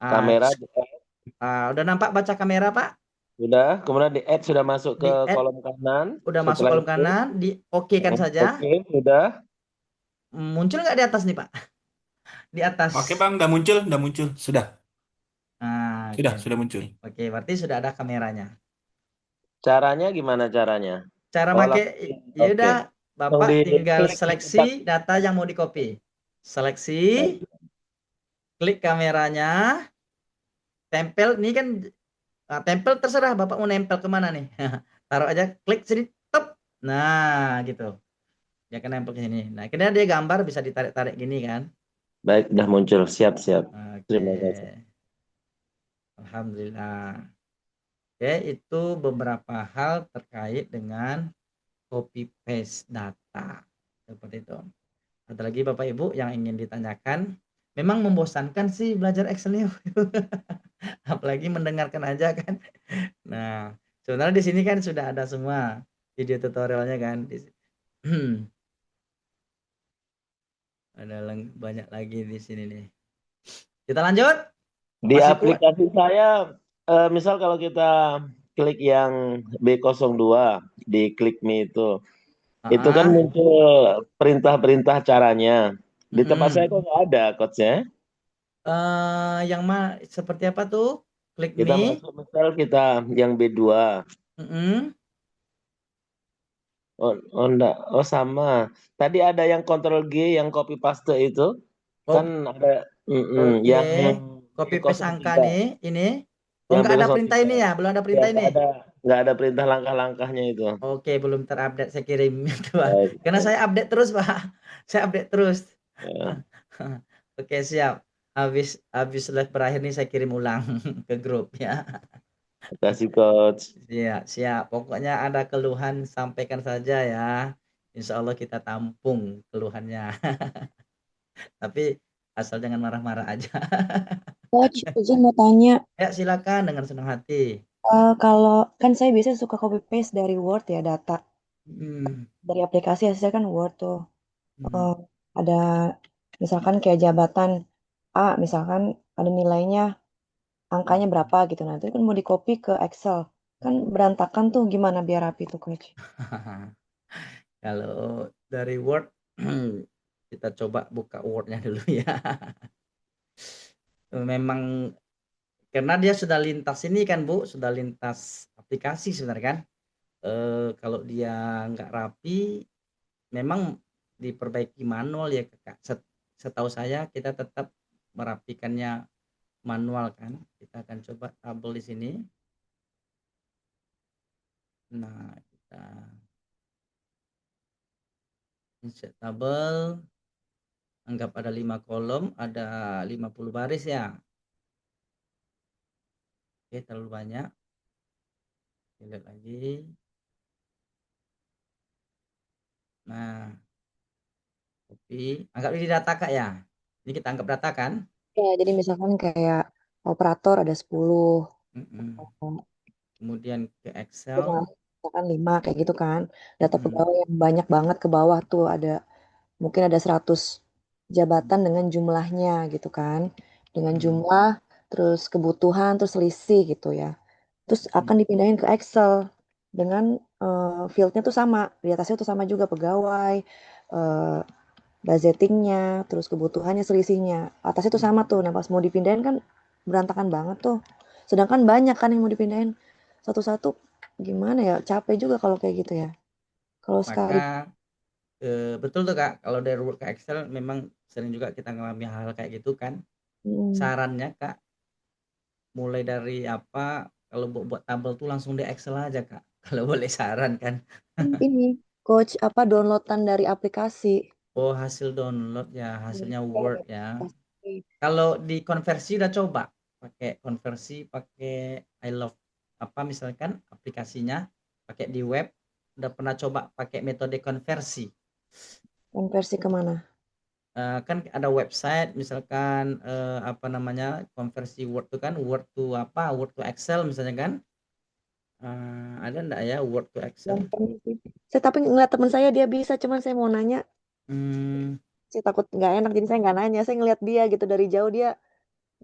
kamera Udah nampak baca kamera, Pak? sudah, kemudian di add sudah masuk ke Di add, kolom kanan. udah masuk Setelah kolom itu, kanan, di oke kan saja. Oke, sudah. Muncul nggak di atas nih, Pak? Di atas. Oke bang, udah muncul, sudah. Sudah muncul. Oke, berarti sudah ada kameranya. Caranya gimana caranya? Cara Oh, pakai, ya oke. udah, Bapak Langsung tinggal diklik di seleksi data yang mau di copy. Seleksi, klik kameranya, tempel. Ini kan tempel terserah Bapak mau nempel kemana nih. Taruh aja, klik sini, tep. Nah, gitu. Dia akan nempel ke sini. Nah, akhirnya dia gambar bisa ditarik-tarik gini kan. Baik, udah muncul. Siap. Oke. Terima kasih. Alhamdulillah. Oke, itu beberapa hal terkait dengan copy paste data. Seperti itu. Ada lagi Bapak Ibu yang ingin ditanyakan? Memang membosankan sih belajar Excel ini. Apalagi mendengarkan aja kan. Nah, sebenarnya di sini kan sudah ada semua video tutorialnya kan. Ada banyak lagi di sini nih. Kita lanjut. Di Masih aplikasi saya, misal kalau kita klik yang B02 di Click Me itu kan muncul perintah-perintah caranya. Di tempat saya kok nggak ada coachnya. Yang mana seperti apa tuh? Klik Kita me. masuk misal kita yang B2. Oh enggak, oh sama. Tadi ada yang Ctrl G yang copy paste itu. Kan ada yang Copy paste angka B03. nih, ini. Oh, Yang nggak ada B03. perintah ini ya? Belum ada Ya, perintah ini? nggak ada perintah langkah-langkahnya itu. Oke, belum terupdate, saya kirim itu, Pak. Baik. Karena saya update terus, Pak. Saya update terus. Ya. Oke, siap. Habis live berakhir nih saya kirim ulang ke grup ya. Terima kasih Coach. Siap. Pokoknya ada keluhan sampaikan saja ya. Insya Allah kita tampung keluhannya. Tapi asal jangan marah-marah aja. Coach, izin mau tanya. Ya, silakan dengan senang hati. Kalau kan saya biasanya suka copy paste dari Word ya data. Dari aplikasi hasilnya kan Word tuh. Ada misalkan kayak jabatan. A, misalkan ada nilainya, angkanya berapa gitu. Nah, itu kan mau di-copy ke Excel. Kan berantakan tuh, gimana biar rapi tuh, Coach? Kalau dari Word, kita coba buka Word-nya dulu ya. Memang karena dia sudah lintas ini kan Bu, sudah lintas aplikasi sebenarnya kan. Kalau dia nggak rapi, memang diperbaiki manual ya Kak. Setahu saya kita tetap merapikannya manual kan. Kita akan coba tabel di sini. Nah, kita insert tabel. Anggap ada 5 kolom, ada 50 baris ya. Oke, terlalu banyak. Lihat lagi. Nah, copy. Anggap ini data Kak ya. Ini kita anggap data kan? Ya, jadi misalkan kayak operator ada 10, Mm-mm. Kemudian ke cuma Excel. misalkan 5 kayak gitu kan. Data Mm-mm. pegawai yang banyak banget ke bawah tuh mungkin ada 100 jabatan dengan jumlahnya gitu kan. Dengan jumlah, terus kebutuhan, terus selisih gitu ya. Terus akan dipindahin ke Excel dengan fieldnya tuh sama, di atasnya tuh sama juga pegawai, eh, budgetingnya, terus kebutuhannya, selisihnya. Atasnya tuh sama tuh. Nah pas mau dipindahin kan berantakan banget tuh. Sedangkan banyak kan yang mau dipindahin satu-satu. Gimana ya? Capek juga kalau kayak gitu ya. Kalau sekali. Maka betul tuh Kak, kalau dari Word ke Excel memang sering juga kita ngalami hal kayak gitu kan. Sarannya Kak, mulai dari apa, kalau buat tabel tuh langsung di Excel aja Kak. Kalau boleh saran kan. Ini coach apa downloadan dari aplikasi. Oh, hasil download ya, hasilnya Word ya. Pasti. Kalau di konversi udah coba pakai konversi, pakai I love apa misalkan aplikasinya pakai di web, udah pernah coba pakai metode konversi. Konversi kemana? Kan ada website misalkan apa namanya konversi Word tuh kan Word to apa Word to Excel misalnya kan. Ada enggak ya Word to Excel? Belum pernah sih. Saya tapi ngeliat teman saya dia bisa, cuman saya mau nanya, Hmm, saya takut nggak enak jadi saya nggak nanya. Saya ngeliat dia gitu dari jauh dia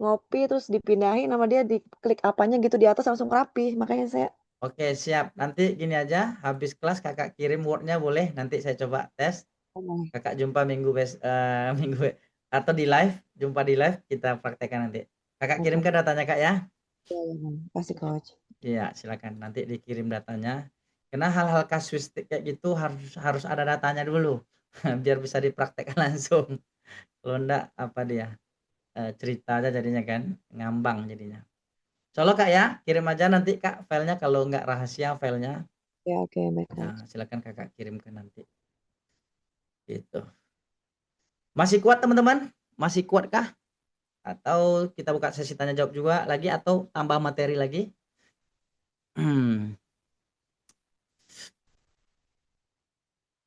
ngopi terus dipindahin sama dia diklik apanya gitu di atas langsung rapi. Makanya saya oke siap. Nanti gini aja, habis kelas Kakak kirim Word-nya boleh, nanti saya coba tes. oh, boleh. Kakak jumpa minggu atau di live, jumpa di live kita praktekkan nanti. Kakak Oke. kirimkan datanya Kak ya. Ya, ya, Bang. Pasti coach. Iya, silakan nanti dikirim datanya. Karena hal-hal kasuistik kayak gitu harus harus ada datanya dulu biar bisa dipraktekkan langsung. Kalau enggak apa dia cerita aja jadinya kan ngambang jadinya. Solo Kak ya, kirim aja nanti Kak filenya kalau enggak rahasia filenya. Ya, oke, baik Ya, coach. silakan Kakak kirimkan nanti. Gitu. Masih kuat teman-teman? Masih kuatkah? Atau kita buka sesi tanya jawab juga lagi atau tambah materi lagi?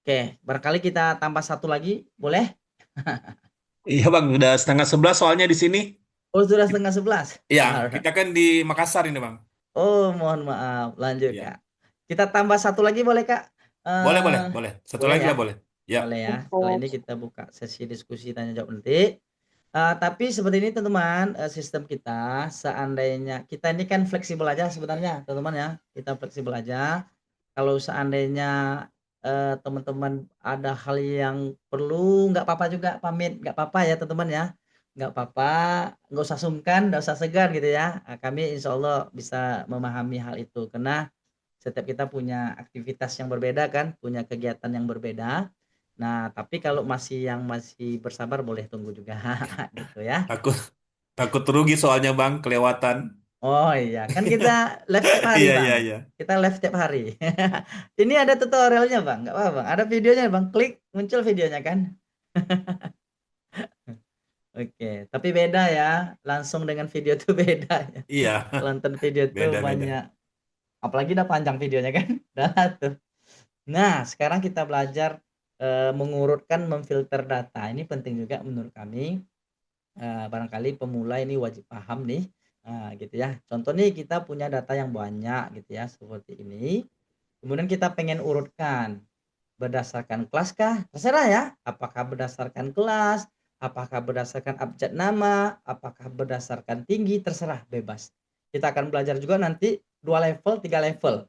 Oke, barangkali kita tambah satu lagi, boleh? Iya Bang, udah 10:30 soalnya di sini. Oh, sudah 10:30. Iya, kita kan di Makassar ini Bang. Oh, mohon maaf. Lanjut, Iya. Kak. Kita tambah satu lagi boleh, Kak? Boleh, boleh, boleh. Satu Boleh lagi ya? lah boleh. Ya. Boleh ya. Setelah ini Coach. kita buka sesi diskusi tanya jawab nanti. Tapi seperti ini teman-teman, sistem kita seandainya kita ini kan fleksibel aja sebenarnya, teman-teman ya. Kita fleksibel aja. Kalau seandainya teman-teman ada hal yang perlu, nggak apa-apa juga pamit, nggak apa-apa ya teman-teman ya. Nggak apa-apa, nggak usah sungkan, nggak usah segan gitu ya. Kami insya Allah bisa memahami hal itu karena setiap kita punya aktivitas yang berbeda kan, punya kegiatan yang berbeda. Nah, tapi kalau masih bersabar boleh tunggu juga gitu ya. Takut takut rugi soalnya Bang, kelewatan. Oh iya, kan kita live tiap hari, Iya, Bang. iya, iya. Kita live tiap hari. Ini ada tutorialnya, Bang. Nggak apa-apa, Bang. Ada videonya, Bang. Klik, muncul videonya kan. Oke, tapi beda ya. Langsung dengan video tuh beda ya. Iya, Nonton video tuh beda-beda. banyak. Apalagi udah panjang videonya kan. Udah tuh. Nah, sekarang kita belajar mengurutkan, memfilter data. Ini penting juga menurut kami. Barangkali pemula ini wajib paham nih. Gitu ya. Contoh nih kita punya data yang banyak gitu ya, seperti ini. Kemudian kita pengen urutkan berdasarkan kelas kah? Terserah ya. Apakah berdasarkan kelas apakah berdasarkan abjad nama, apakah berdasarkan tinggi, terserah, bebas. Kita akan belajar juga nanti 2 level, 3 level.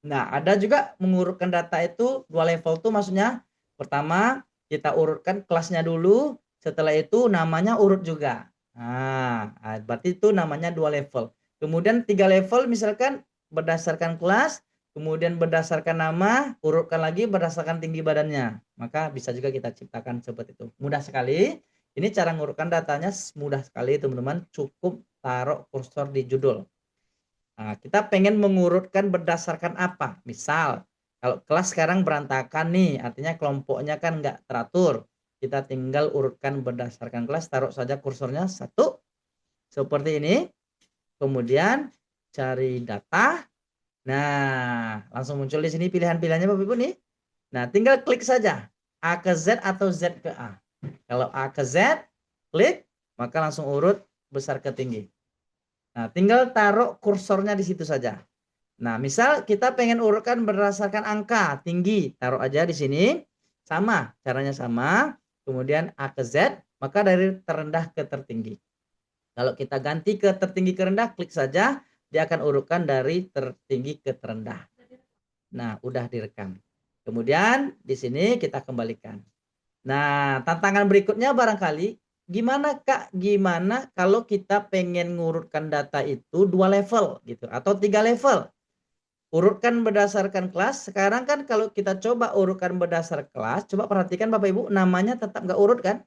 Nah, ada juga mengurutkan data itu 2 level tuh maksudnya pertama kita urutkan kelasnya dulu, setelah itu namanya urut juga. Nah, berarti itu namanya 2 level. Kemudian 3 level misalkan berdasarkan kelas, kemudian berdasarkan nama, urutkan lagi berdasarkan tinggi badannya. Maka bisa juga kita ciptakan seperti itu. Mudah sekali. Ini cara mengurutkan datanya mudah sekali teman-teman. Cukup taruh kursor di judul. Nah, kita pengen mengurutkan berdasarkan apa? Misal, kalau kelas sekarang berantakan nih, artinya kelompoknya kan nggak teratur. Kita tinggal urutkan berdasarkan kelas, taruh saja kursornya 1, seperti ini. Kemudian cari data. Nah, langsung muncul di sini pilihan-pilihannya Bapak Ibu nih. Nah, tinggal klik saja A ke Z atau Z ke A. Kalau A ke Z, klik, maka langsung urut besar ke tinggi. Nah, tinggal taruh kursornya di situ saja. Nah, misal kita pengen urutkan berdasarkan angka tinggi, taruh aja di sini. Sama, caranya sama. Kemudian A ke Z, maka dari terendah ke tertinggi. Kalau kita ganti ke tertinggi ke rendah, klik saja, dia akan urutkan dari tertinggi ke terendah. Nah, udah direkam. Kemudian di sini kita kembalikan. Nah, tantangan berikutnya barangkali gimana Kak? Gimana kalau kita pengen ngurutkan data itu 2 level gitu atau 3 level? Urutkan berdasarkan kelas. Sekarang kan kalau kita coba urutkan berdasar kelas, coba perhatikan Bapak Ibu, namanya tetap nggak urut kan?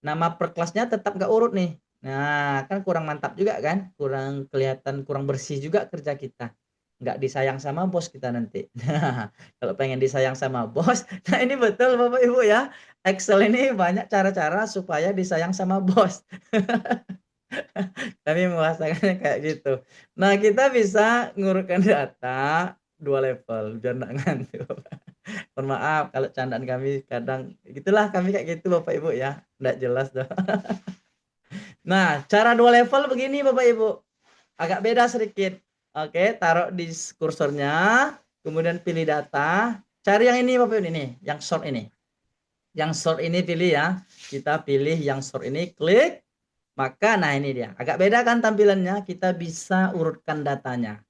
Nama per kelasnya tetap nggak urut nih. Nah, kan kurang mantap juga kan? Kurang kelihatan, kurang bersih juga kerja kita. Nggak disayang sama bos kita nanti. Nah, kalau pengen disayang sama bos, nah ini betul Bapak Ibu ya. Excel ini banyak cara-cara supaya disayang sama bos. Kami merasakannya kayak gitu. Nah, kita bisa ngurutkan data 2 level biar nggak ngantuk. Mohon maaf kalau candaan kami kadang gitulah kami kayak gitu Bapak Ibu ya, nggak jelas dah. Nah, cara 2 level begini Bapak Ibu, agak beda sedikit. Oke, taruh di kursornya, kemudian pilih data, cari yang ini Bapak Ibu ini, yang short ini. Yang short ini pilih ya, kita pilih yang short ini, klik, maka nah ini dia, agak beda kan tampilannya, kita bisa urutkan datanya.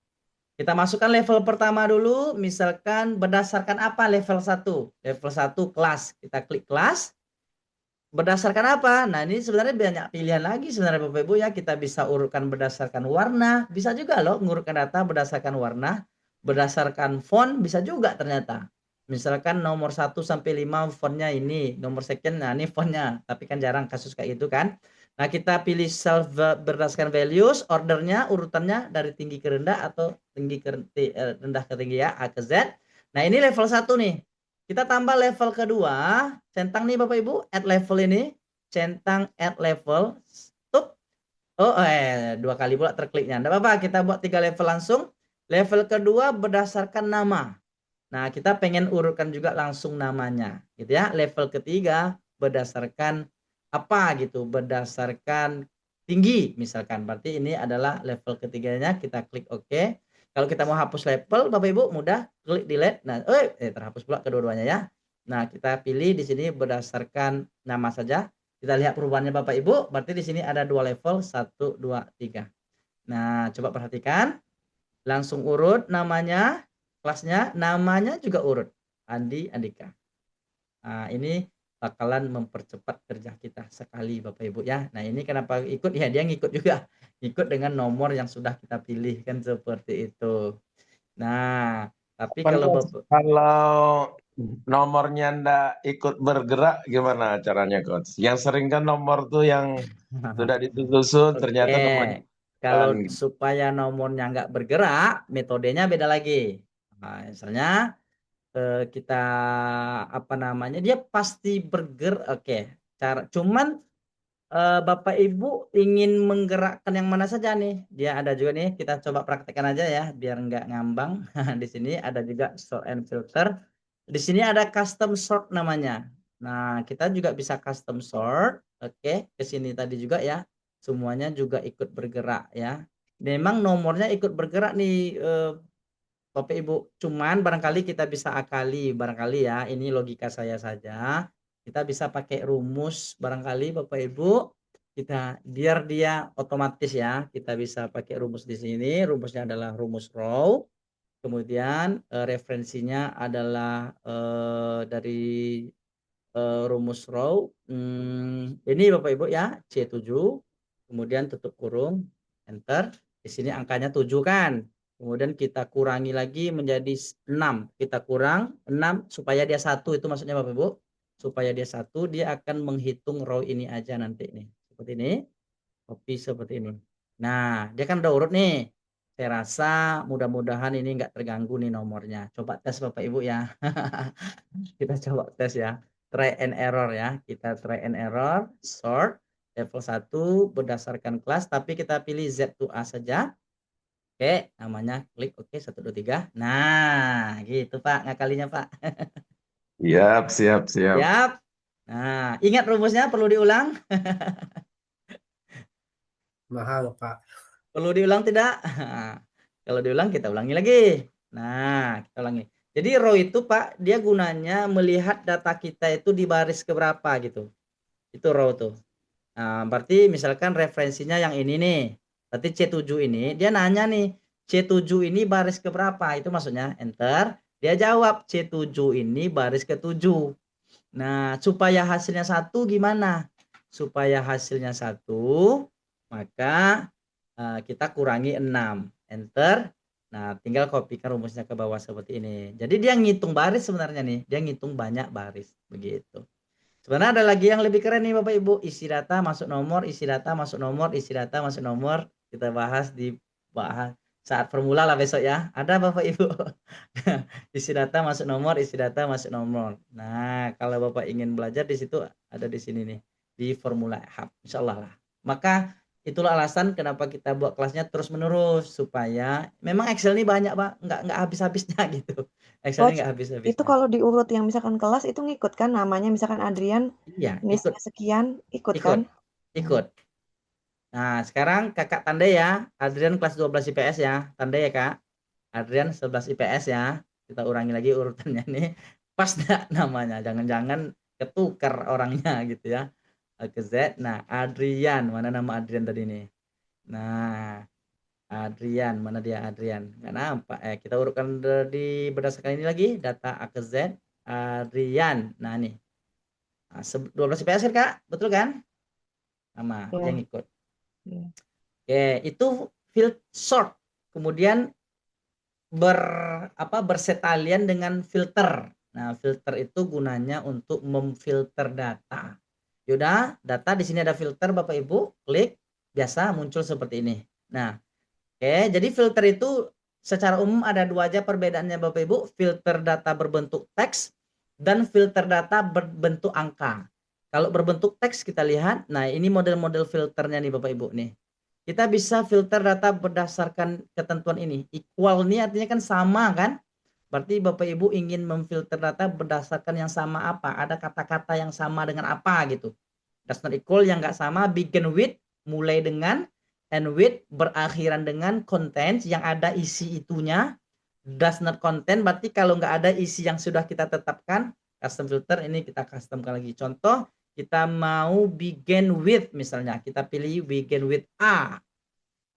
Kita masukkan level pertama dulu, misalkan berdasarkan apa level 1? Level 1 kelas, kita klik kelas. Berdasarkan apa? Nah, ini sebenarnya banyak pilihan lagi sebenarnya Bapak Ibu ya. Kita bisa urutkan berdasarkan warna, bisa juga loh ngurutkan data berdasarkan warna, berdasarkan font bisa juga ternyata. Misalkan nomor 1 sampai 5 fontnya ini, nomor sekian nah ini fontnya, tapi kan jarang kasus kayak gitu kan. Nah, kita pilih self berdasarkan values, ordernya, urutannya dari tinggi ke rendah atau tinggi ke rendah ke tinggi ya, A ke Z. Nah, ini level 1 nih. Kita tambah level kedua, centang nih Bapak Ibu, add level ini, centang add level, stop. Oh, 2 kali pula terkliknya. Enggak apa-apa, kita buat 3 level langsung. Level kedua berdasarkan nama. Nah, kita pengen urutkan juga langsung namanya, gitu ya. Level ketiga berdasarkan apa gitu, berdasarkan tinggi misalkan. Berarti ini adalah level ketiganya, kita klik OK. Kalau kita mau hapus level, Bapak Ibu mudah klik delete. Nah, terhapus pula kedua-duanya ya. Nah, kita pilih di sini berdasarkan nama saja. Kita lihat perubahannya Bapak Ibu. Berarti di sini ada 2 level, 1, 2, 3. Nah, coba perhatikan. Langsung urut namanya, kelasnya, namanya juga urut. Andi, Andika. Nah, ini bakalan mempercepat kerja kita sekali Bapak Ibu ya. Nah, ini kenapa ikut ya, dia ngikut juga. Ikut dengan nomor yang sudah kita pilih kan seperti itu. Nah, tapi kalau nomornya ndak ikut bergerak gimana caranya Coach? Yang sering kan nomor tuh yang sudah disusun ternyata nomornya kalau gitu. supaya nomornya nggak bergerak, metodenya beda lagi. Nah, misalnya kita apa namanya, dia pasti bergerak. Oke, cara cuman Bapak Ibu ingin menggerakkan yang mana saja nih? Dia ada juga nih, kita coba praktekkan aja ya biar nggak ngambang. Di sini ada juga sort and filter. Di sini ada custom sort namanya. Nah, kita juga bisa custom sort. Oke, ke sini tadi juga ya. Semuanya juga ikut bergerak ya. Memang nomornya ikut bergerak nih Bapak Ibu, cuman barangkali kita bisa akali barangkali ya, ini logika saya saja. Kita bisa pakai rumus barangkali Bapak Ibu, biar dia otomatis ya, kita bisa pakai rumus di sini, rumusnya adalah rumus row, kemudian, referensinya adalah, dari, rumus row, ini Bapak Ibu ya, C7, kemudian tutup kurung, enter, di sini angkanya 7 kan, kemudian kita kurangi lagi menjadi 6, kita kurang 6 supaya dia 1, itu maksudnya Bapak Ibu, supaya dia 1, dia akan menghitung row ini aja nanti nih, seperti ini, copy seperti ini. Nah, dia kan udah urut nih, saya rasa mudah-mudahan ini nggak terganggu nih nomornya, coba tes Bapak Ibu ya. Kita coba tes ya, try and error ya, kita try and error, sort, level 1 berdasarkan kelas, tapi kita pilih Z to A saja. Oke, namanya klik oke, 1, 2, 3. Nah, gitu Pak ngakalinya Pak. Siap, siap, siap. Siap. Nah, ingat rumusnya perlu diulang? Mahal, Pak. Perlu diulang tidak? Kalau diulang kita ulangi lagi. Nah, kita ulangi. Jadi row itu Pak, dia gunanya melihat data kita itu di baris keberapa gitu. Itu row tuh. Nah, berarti misalkan referensinya yang ini nih. Berarti C7 ini dia nanya nih, C7 ini baris keberapa? Itu maksudnya enter. Dia jawab C7 ini baris ke-7. Nah, supaya hasilnya 1 gimana? Supaya hasilnya 1, maka kita kurangi 6. Enter. Nah, tinggal kopikan rumusnya ke bawah seperti ini. Jadi dia ngitung baris sebenarnya nih. Dia ngitung banyak baris begitu. Sebenarnya ada lagi yang lebih keren nih Bapak Ibu, isi data masuk nomor, isi data masuk nomor, isi data masuk nomor. Kita bahas saat formula lah besok ya. Ada Bapak Ibu. Isi data masuk nomor, isi data masuk nomor. Nah, kalau Bapak ingin belajar di situ ada di sini nih, di formula hub. Insyaallah lah. Maka itulah alasan kenapa kita buat kelasnya terus menerus supaya memang Excel ini banyak Pak, nggak habis-habisnya gitu. Excel ini nggak Itu habis-habisnya. kalau diurut yang misalkan kelas itu ngikut kan namanya misalkan Adrian, Iya, ikut. NIS-nya sekian, ikut kan? Ikut. Nah, sekarang Kakak tandai ya, Adrian kelas 12 IPS ya, tandai ya Kak. Adrian 11 IPS ya. Kita ulangi lagi urutannya nih. Pas enggak namanya? Jangan-jangan ketukar orangnya gitu ya. Ke Z. Nah, Adrian, mana nama Adrian tadi nih? Nah, Adrian, mana dia Adrian? Nggak nampak. Kita urutkan berdasarkan ini lagi, data A ke Z. Adrian. Nah, nih. Nah, 12 IPS kan Kak? Betul kan? Sama, Iya. yang ikut. Iya. Oke, itu field sort. Kemudian bersetalian dengan filter. Nah, filter itu gunanya untuk memfilter data. Yaudah, data di sini ada filter Bapak Ibu, klik, biasa muncul seperti ini. Nah, oke, jadi filter itu secara umum ada 2 aja perbedaannya Bapak Ibu, filter data berbentuk teks dan filter data berbentuk angka. Kalau berbentuk teks kita lihat, nah ini model-model filternya nih Bapak Ibu nih. Kita bisa filter data berdasarkan ketentuan ini. Equal ini artinya kan sama kan? Berarti Bapak Ibu ingin memfilter data berdasarkan yang sama apa? Ada kata-kata yang sama dengan apa gitu. Does not equal yang nggak sama, begin with, mulai dengan, end with, berakhiran dengan, content yang ada isi itunya. Does not contain berarti kalau nggak ada isi yang sudah kita tetapkan, custom filter ini kita customkan lagi. Contoh, kita mau begin with misalnya, kita pilih begin with A.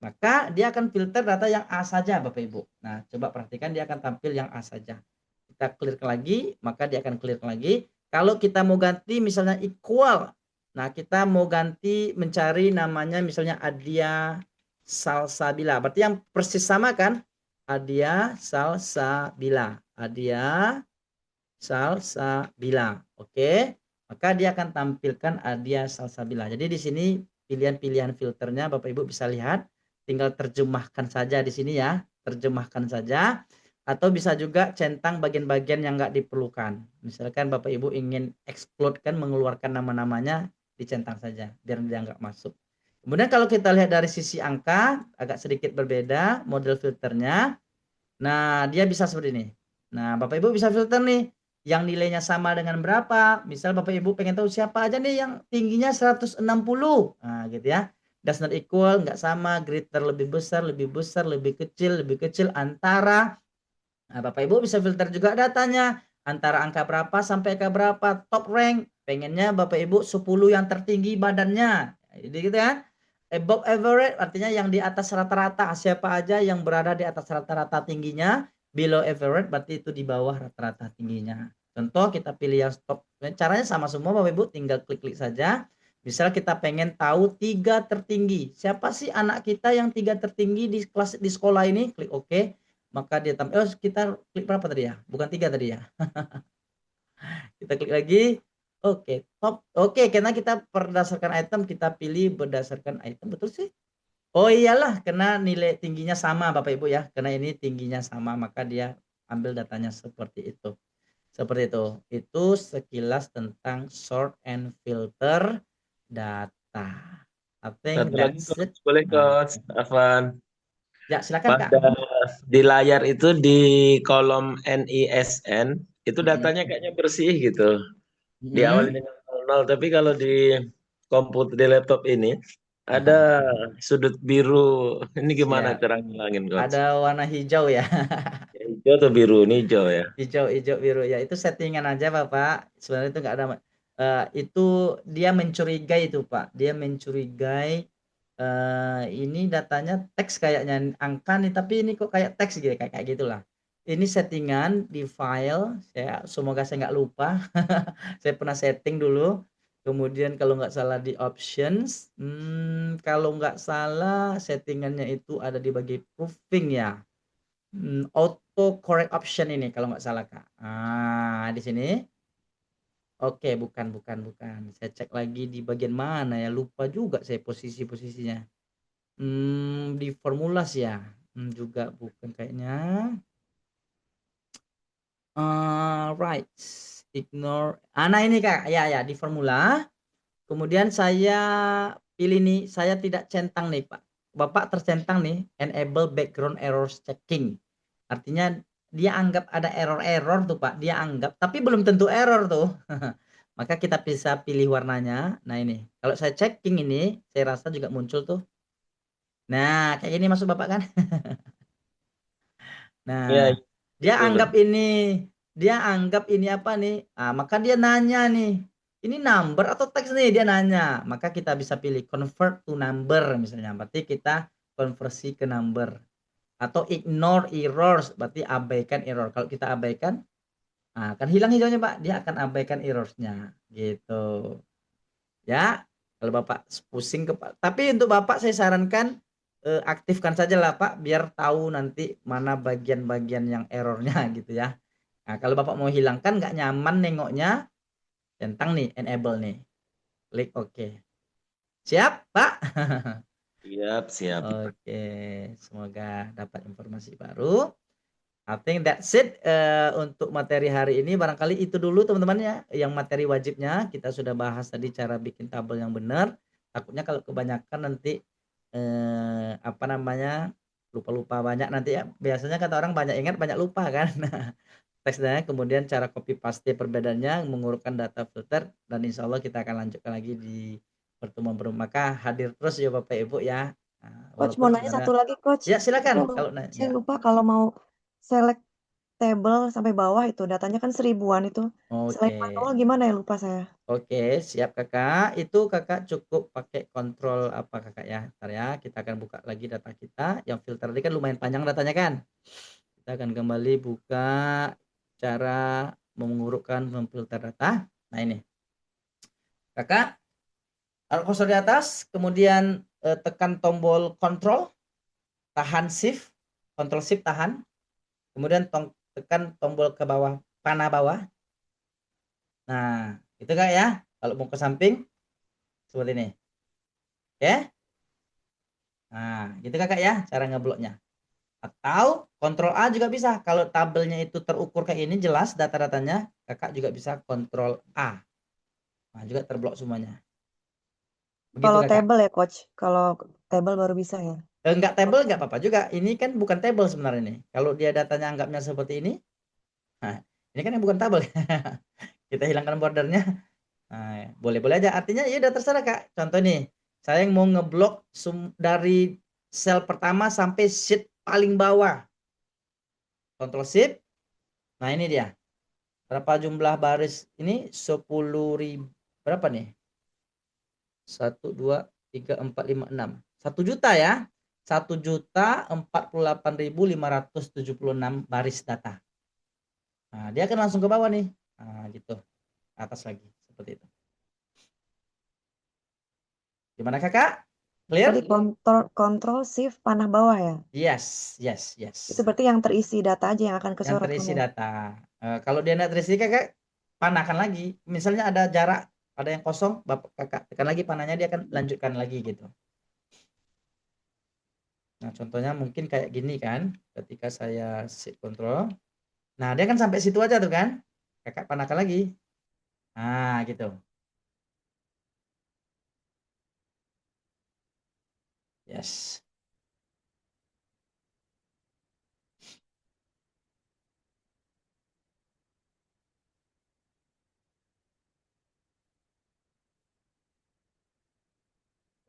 Maka dia akan filter data yang A saja Bapak Ibu. Nah, coba perhatikan dia akan tampil yang A saja. Kita clear lagi, maka dia akan clear lagi. Kalau kita mau ganti misalnya equal. Nah, kita mau ganti mencari namanya misalnya Adia Salsabila. Berarti yang persis sama kan? Adia Salsabila. Adia Salsabila. Oke. Maka dia akan tampilkan Adia Salsabila. Jadi di sini pilihan-pilihan filternya Bapak Ibu bisa lihat, tinggal terjemahkan saja di sini ya, terjemahkan saja, atau bisa juga centang bagian-bagian yang nggak diperlukan. Misalkan Bapak Ibu ingin exclude kan, mengeluarkan nama-namanya, dicentang saja biar dia nggak masuk. Kemudian kalau kita lihat dari sisi angka agak sedikit berbeda model filternya. Nah, dia bisa seperti ini. Nah, Bapak Ibu bisa filter nih yang nilainya sama dengan berapa. Misal Bapak Ibu pengen tahu siapa aja nih yang tingginya 160. Nah, gitu ya. Does not equal, nggak sama, greater lebih besar, lebih kecil, antara. Nah, Bapak Ibu bisa filter juga datanya. Antara angka berapa sampai angka berapa, top rank, pengennya Bapak Ibu 10 yang tertinggi badannya. Jadi gitu kan. Above average artinya yang di atas rata-rata. Siapa aja yang berada di atas rata-rata tingginya, below average berarti itu di bawah rata-rata tingginya. Contoh kita pilih yang stop. Caranya sama semua Bapak Ibu, tinggal klik-klik saja. Misal kita pengen tahu 3 tertinggi. Siapa sih anak kita yang 3 tertinggi di kelas di sekolah ini? Klik OK. Maka dia tampil. Oh, kita klik berapa tadi ya? Bukan 3 tadi ya. Kita klik lagi. Oke, top. Oke, karena kita berdasarkan item, kita pilih berdasarkan item. Betul sih? Oh iyalah, karena nilai tingginya sama Bapak Ibu ya. Karena ini tingginya sama, maka dia ambil datanya seperti itu. Seperti itu. Itu sekilas tentang sort and filter data. I think Satu lagi, that's it. Coach. Boleh, Nah, Coach. Afwan. ya silakan Kak. Pada di layar itu di kolom NISN, itu datanya kayaknya bersih gitu. Diawali dengan 00, tapi kalau di komputer, di laptop ini, ada sudut biru. Ini gimana Siap. cara ngilangin, Coach? Ada warna hijau ya. Hijau atau biru? Ini hijau ya. Hijau biru ya, itu settingan aja Bapak. Sebenarnya itu enggak ada itu dia mencurigai itu Pak. Dia mencurigai ini datanya teks kayaknya angka nih, tapi ini kok kayak teks gitu kayak gitulah. Ini settingan di file, semoga saya nggak lupa. Saya pernah setting dulu. Kemudian kalau nggak salah di options, kalau nggak salah settingannya itu ada di bagian proofing ya. Auto correct option ini kalau nggak salah Kak. Di sini. Oke, bukan. Saya cek lagi di bagian mana ya, lupa juga saya posisinya. Di formulas ya? Juga bukan kayaknya. Right, ignore. Nah ini Kak, ya di formula. Kemudian saya pilih nih, saya tidak centang nih Pak. Bapak tercentang nih, enable background errors checking. Artinya dia anggap ada error tuh Pak, dia anggap, tapi belum tentu error tuh. Maka kita bisa pilih warnanya. Nah ini, kalau saya checking ini, saya rasa juga muncul tuh. Nah, kayak gini maksud Bapak kan? Iya, Nah, dia itu anggap ini apa nih? Maka dia nanya nih, ini number atau teks nih? Dia nanya. Maka kita bisa pilih convert to number misalnya. Berarti kita konversi ke number. Atau ignore errors, berarti abaikan error. Kalau kita abaikan, kan hilang hijaunya Pak. Dia akan abaikan errors-nya gitu. Ya, kalau Bapak pusing tapi untuk Bapak saya sarankan aktifkan saja lah Pak, biar tahu nanti mana bagian-bagian yang errornya gitu ya. Nah, kalau Bapak mau hilangkan nggak nyaman nengoknya, centang nih enable nih. Klik OK. Siap, Pak? Siap. Oke, semoga dapat informasi baru. I think that's it untuk materi hari ini. Barangkali itu dulu teman-teman ya, yang materi wajibnya. Kita sudah bahas tadi cara bikin tabel yang benar. Takutnya kalau kebanyakan nanti lupa-lupa banyak nanti ya. Biasanya kata orang banyak ingat banyak lupa kan. Teksnya kemudian cara copy paste perbedaannya, mengurutkan data filter, dan insya Allah kita akan lanjutkan lagi di pertemuan maka hadir terus ya Bapak Ibu ya. Coach mau nanya satu lagi Coach. Ya silakan Itu kalau saya nanya. lupa kalau mau select table sampai bawah itu datanya kan 1000-an itu. Selain manual gimana ya, lupa saya. Oke, siap Kakak. Itu Kakak cukup pakai kontrol apa Kakak ya. Ntar ya, kita akan buka lagi data kita. Yang filter tadi kan lumayan panjang datanya kan. Kita akan kembali buka cara mengurutkan memfilter data. Nah ini. Kakak taruh kursor di atas, kemudian tekan tombol kontrol, tahan shift, kontrol shift tahan. Kemudian tekan tombol ke bawah, panah bawah. Nah, itu Kak ya. Kalau mau ke samping seperti ini. Oke. Nah, gitu Kakak ya cara ngebloknya. Atau kontrol A juga bisa. Kalau tabelnya itu terukur kayak ini jelas data-datanya, Kakak juga bisa kontrol A. Nah, juga terblok semuanya. Begitu, Kalau Kakak. table ya Coach. Kalau table baru bisa ya. Enggak table enggak apa-apa juga. Ini kan bukan table sebenarnya nih. Kalau dia datanya anggapnya seperti ini. Nah, ini kan yang bukan tabel. Kita hilangkan bordernya. Nah, boleh-boleh aja. Artinya ya udah terserah Kak. Contoh nih, saya mau ngeblok dari sel pertama sampai sheet paling bawah. Control shift. Nah, ini dia. Berapa jumlah baris ini? 10.000. Berapa nih? 1, 2, 3, 4, 5, 6. 1 juta ya. 1.048.576 baris data. Nah, dia akan langsung ke bawah nih. Nah, gitu. Atas lagi. Seperti itu. Gimana kakak? Clear? Berarti kontrol shift panah bawah ya? Yes. Itu berarti yang terisi data aja yang akan Yang kesorot terisi kamu. data. Kalau dia tidak terisi kakak panahkan lagi. Misalnya ada jarak, ada yang kosong, bapak kakak tekan lagi panahnya, dia akan lanjutkan lagi gitu. Nah contohnya mungkin kayak gini kan, ketika saya shift control, nah dia kan sampai situ aja tuh kan, kakak panahkan lagi. Nah gitu. Yes.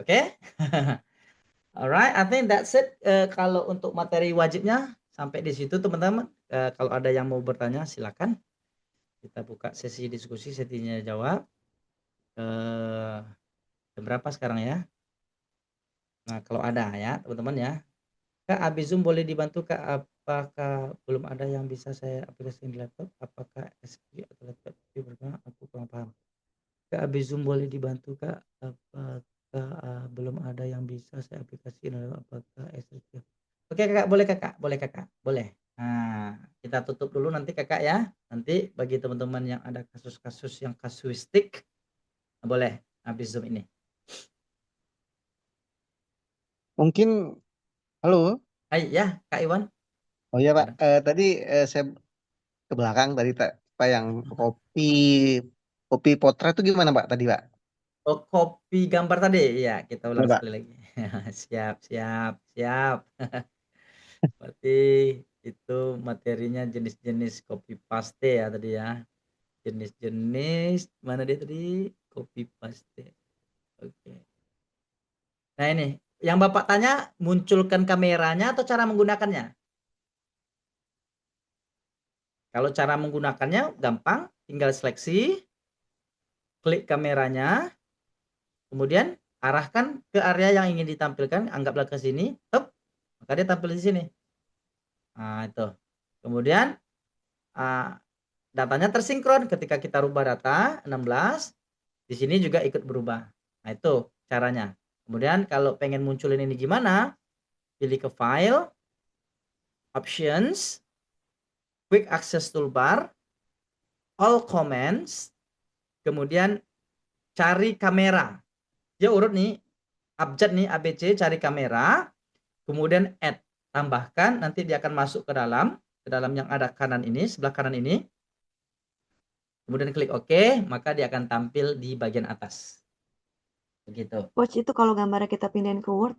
Oke. Alright, I think that's it. Kalau untuk materi wajibnya sampai di situ teman-teman. Kalau ada yang mau bertanya silakan. Kita buka sesi diskusi, sesinya jawab. Jam berapa sekarang ya? Nah kalau ada ya teman-teman ya. Kak, abis Zoom boleh dibantu Kak? Apakah belum ada yang bisa saya aplikasikan di laptop? Apakah SQ atau laptop berguna? Aku kurang paham. Kak, abis Zoom boleh dibantu Kak? Apakah belum ada yang bisa saya aplikasikan? Apakah SQ? Oke Kakak, boleh Kakak? Boleh Kakak? Boleh. Nah, kita tutup dulu nanti Kakak ya. Nanti bagi teman-teman yang ada kasus-kasus yang kasuistik, boleh abis Zoom ini. Mungkin, halo. Hai ya Kak Iwan. Oh iya Pak, tadi saya ke belakang tadi Pak yang kopi potret itu gimana Pak tadi Pak? Oh, kopi gambar tadi. Iya, kita Ya ulang Pak. sekali lagi. Siap. Berarti itu materinya jenis-jenis kopi paste ya tadi ya. Jenis-jenis mana dia tadi? Kopi paste. Oke. Nah ini, yang Bapak tanya munculkan kameranya atau cara menggunakannya? Kalau cara menggunakannya gampang, tinggal seleksi, klik kameranya, kemudian arahkan ke area yang ingin ditampilkan, anggaplah ke sini, maka dia tampil di sini. Nah, itu. Kemudian datanya tersinkron ketika kita rubah data 16, di sini juga ikut berubah. Nah, itu caranya. Kemudian kalau pengen munculin ini gimana? Pilih ke file, options, quick access toolbar, all commands, kemudian cari kamera. Dia urut nih, abjad nih ABC, cari kamera, kemudian add, tambahkan, nanti dia akan masuk ke dalam yang ada kanan ini, sebelah kanan ini. Kemudian klik OK, maka dia akan tampil di bagian atas. Begitu. Coach, itu kalau gambarnya kita pindahin ke Word,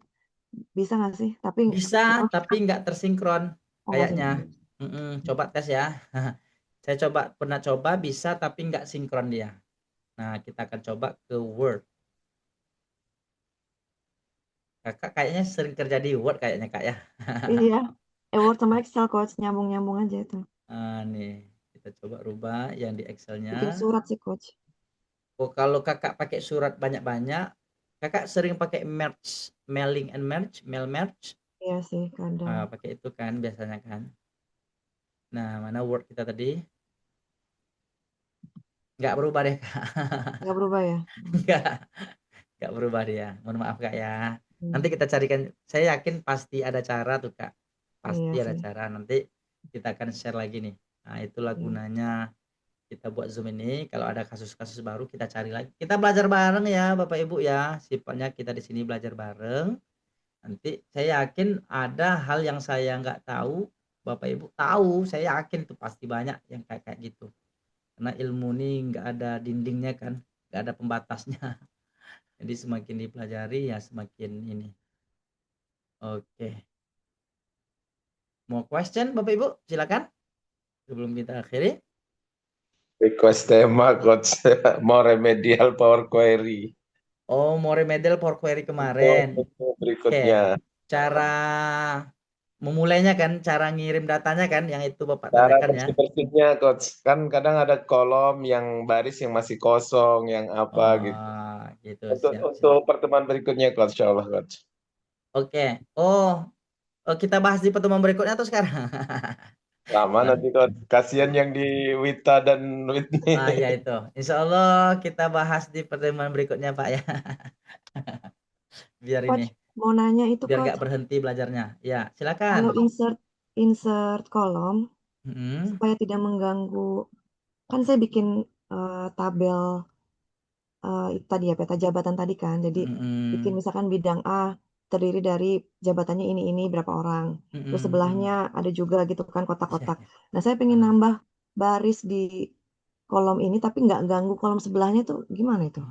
bisa nggak sih? Tapi bisa, tapi nggak tersinkron kayaknya. Coba tes ya. Saya pernah coba bisa, tapi nggak sinkron dia. Nah, kita akan coba ke Word. Kakak kayaknya sering kerja di Word kayaknya Kak ya. Iya, Word sama Excel Coach, nyambung-nyambung aja itu. Nih, kita coba rubah yang di Excelnya. Bikin surat sih Coach. Oh, kalau kakak pakai surat banyak-banyak, kakak sering pakai merge, mailing and merge, mail merge. Iya sih, kadang. Pakai itu kan biasanya kan. Nah, mana Word kita tadi? Nggak berubah deh Kak. Nggak berubah ya? Nggak berubah dia. Mohon maaf Kak ya. Nanti kita carikan. Saya yakin pasti ada cara tuh Kak. Pasti Iya ada sih. cara. Nanti kita akan share lagi nih. Nah, itulah gunanya kita buat Zoom ini. Kalau ada kasus-kasus baru kita cari lagi. Kita belajar bareng ya Bapak Ibu ya. Sifatnya kita di sini belajar bareng. Nanti saya yakin ada hal yang saya nggak tahu, Bapak Ibu tahu. Saya yakin itu pasti banyak yang kayak gitu. Karena ilmu ini nggak ada dindingnya kan, nggak ada pembatasnya. Jadi semakin dipelajari ya semakin ini. Oke. Mau question Bapak Ibu? Silakan. Sebelum kita akhiri. Request tema Coach, mau remedial Power Query. Oh, mau remedial Power Query kemarin. Berikutnya. Cara memulainya kan, cara ngirim datanya kan, yang itu Bapak Cara tanyakan ya. bersih-bersihnya, Coach. Kan kadang ada kolom yang baris yang masih kosong, yang apa gitu. Oh, gitu. Untuk Siap, siap. untuk pertemuan berikutnya, Coach, insya Allah, Coach. Oke. Oh, kita bahas di pertemuan berikutnya atau sekarang? Lama nanti, Coach. Kasihan yang di Wita dan Whitney. Ya itu. Insya Allah kita bahas di pertemuan berikutnya Pak ya. Biar Coach, ini, mau nanya itu biar Coach, nggak berhenti belajarnya. Ya, kalau silakan. insert kolom Mm-mm. supaya tidak mengganggu, kan saya bikin tabel itu tadi ya peta jabatan tadi kan. Jadi bikin Mm-mm. misalkan bidang A terdiri dari jabatannya ini berapa orang. Terus Mm-mm. sebelahnya ada juga gitu kan kotak-kotak. Nah, saya pengen Ah. nambah baris di kolom ini tapi nggak ganggu kolom sebelahnya tuh gimana itu?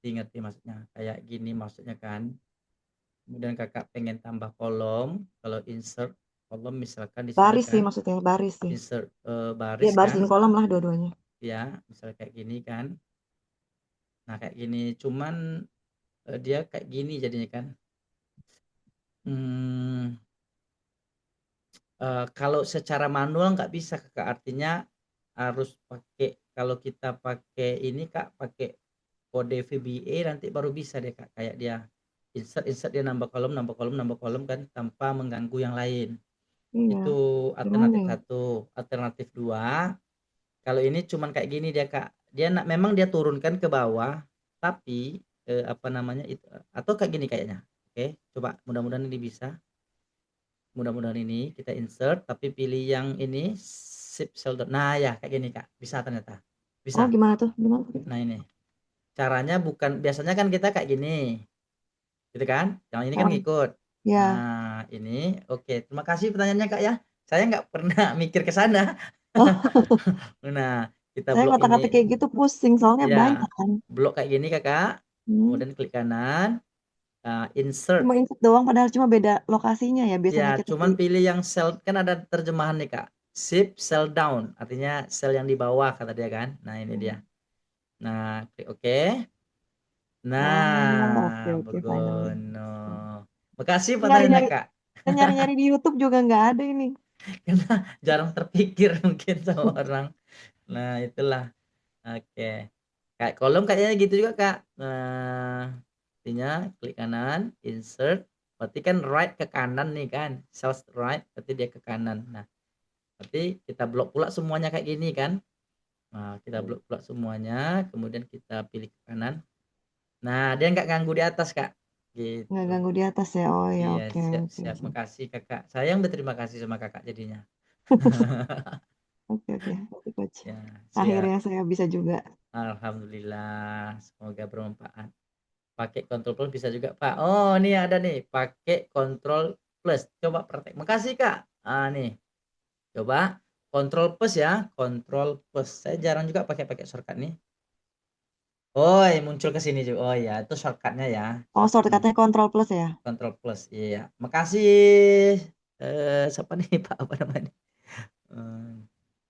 Ngerti maksudnya. Kayak gini maksudnya kan. Kemudian kakak pengen tambah kolom, kalau insert kolom misalkan di sini Baris sih kan, maksudnya, baris sih. insert Ya baris baris kan, dan kolom lah dua-duanya. ya misalnya kayak gini kan. Nah kayak gini, cuman dia kayak gini jadinya kan. Kalau secara manual nggak bisa kakak, artinya harus pakai, kalau kita pakai ini kak, pakai kode VBA nanti baru bisa deh kak, kayak dia insert dia nambah kolom kan tanpa mengganggu yang lain. Iya, Itu gimana alternatif ya? satu. Alternatif dua, kalau ini cuman kayak gini dia kak, dia memang dia turunkan ke bawah, tapi apa namanya itu, atau kayak gini kayaknya. Oke, coba mudah-mudahan ini bisa. Mudah-mudahan ini kita insert, tapi pilih yang ini sip cell. Nah ya kayak gini kak, bisa ternyata, Oh, bisa. gimana tuh? Gimana? Nah ini caranya, bukan biasanya kan kita kayak gini, gitu kan? Yang ini kan Oh, ngikut. ya. Nah ini oke. Terima kasih pertanyaannya kak ya. Saya nggak pernah mikir ke sana. Nah kita Saya blok ngotak-ngatik ini, kayak gitu pusing soalnya ya banyak kan. blok kayak gini kakak. Kemudian klik kanan, insert. Cuma insert doang padahal cuma beda lokasinya ya. Biasanya Ya kita cuman pilih yang cell, kan ada terjemahan nih kak, shift cell down, artinya sel yang di bawah kata dia kan. Nah ini dia. Nah klik oke. Oke, Nah oke, finally. begono. Makasih pertanyaannya Nyari-nyari, kak. nyari-nyari di YouTube juga nggak ada ini. Karena jarang terpikir mungkin sama orang. Nah itulah. Oke, kayak kolom kayaknya gitu juga kak. Nah artinya klik kanan, insert, berarti kan right ke kanan nih kan, cells right berarti dia ke kanan. Nah berarti kita blok pula semuanya kayak gini kan. Nah kita blok pula semuanya, kemudian kita pilih ke kanan. Nah dia nggak ganggu di atas kak, Nggak gitu. ganggu di atas ya. Oh ya, Iya oke, oke, siap-siap, oke. makasih kakak, saya yang berterima kasih sama kakak jadinya. Oke, oke, oke, Coach. Ya siap, Akhirnya saya bisa juga. alhamdulillah, semoga bermanfaat. Pakai control plus bisa juga pak. Oh nih ada nih, pakai control plus, coba praktek. Makasih kak. Nih coba control plus ya, control plus. Saya jarang juga pakai shortcut nih. Oh muncul ke sini juga. Oh ya itu shortcutnya ya, Oh, shortcutnya shortcutnya Control Plus ya? control plus. Iya makasih. Siapa nih pak, apa namanya?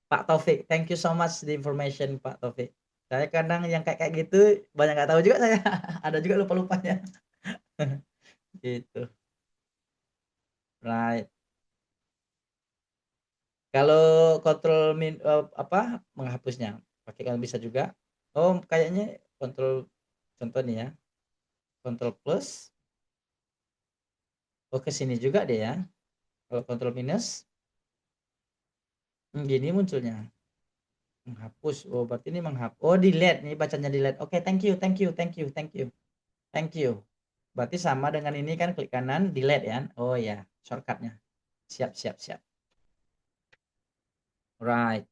Pak Taufik, thank you so much the information Pak Taufik. Saya kadang yang kayak gitu banyak nggak tahu juga saya. Ada juga lupa-lupanya. Gitu. Right. Kalau kontrol apa menghapusnya, pakai kan bisa juga. Oh kayaknya kontrol, contoh nih ya, kontrol plus. Oh ke sini juga deh ya. Kalau kontrol minus, gini munculnya. Menghapus. Oh berarti ini menghapus. Oh delete nih, bacanya delete. Oke, thank you, thank you, thank you, thank you, thank you. Berarti sama dengan ini kan, klik kanan delete ya. Oh ya, shortcutnya. Siap, siap, siap. Right.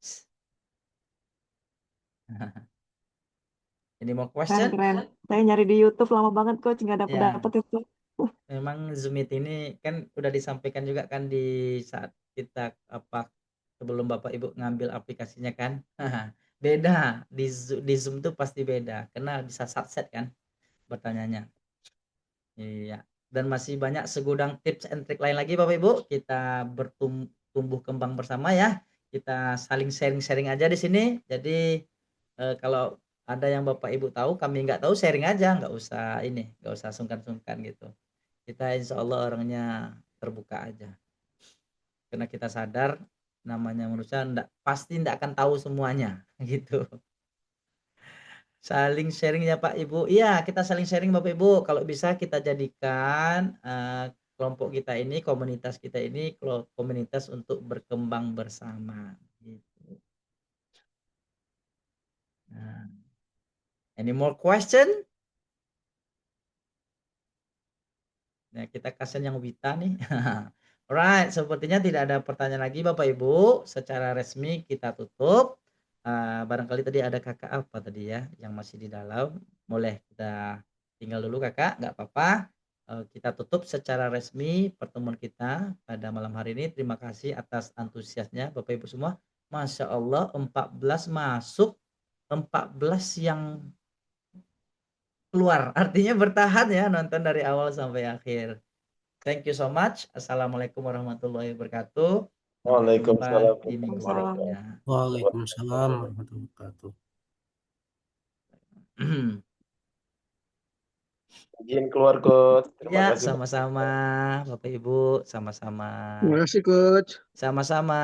Ini mau Keren, question? keren. Saya nyari di YouTube lama banget, Coach. Nggak Ya, dapet-dapet itu. memang Zoom Meet ini kan udah disampaikan juga kan di saat kita apa, sebelum Bapak Ibu ngambil aplikasinya kan. Beda di Zoom tuh pasti beda karena bisa subset kan pertanyaannya. Iya. Dan masih banyak segudang tips and trik lain lagi Bapak Ibu. Kita bertumbuh kembang bersama ya. Kita saling sharing-sharing aja di sini. Jadi kalau ada yang Bapak Ibu tahu, kami nggak tahu, sharing aja, nggak usah ini, nggak usah sungkan-sungkan gitu. Kita insya Allah orangnya terbuka aja. karena kita sadar namanya manusia pasti ndak akan tahu semuanya gitu. Saling sharing ya Pak Ibu. Iya, kita saling sharing Bapak Ibu. Kalau bisa kita jadikan kelompok kita ini, komunitas kita ini komunitas untuk berkembang bersama gitu. Nah, any more question? Nah, kita kasihan yang Wita nih. Alright, sepertinya tidak ada pertanyaan lagi Bapak Ibu. Secara resmi kita tutup. Barangkali tadi ada kakak apa tadi ya yang masih di dalam. Boleh kita tinggal dulu kakak, nggak apa-apa. Kita tutup secara resmi pertemuan kita pada malam hari ini. Terima kasih atas antusiasnya Bapak Ibu semua. Masya Allah 14 masuk, 14 yang keluar. Artinya bertahan ya nonton dari awal sampai akhir. Thank you so much. Assalamualaikum warahmatullahi wabarakatuh. Sampai jumpa Waalaikumsalam di minggu Waalaikumsalam. berikutnya. Waalaikumsalam warahmatullahi wabarakatuh. Izin keluar Coach. Terima Ya, kasih. sama-sama Bapak Ibu, sama-sama. Terima kasih, Coach. Sama-sama.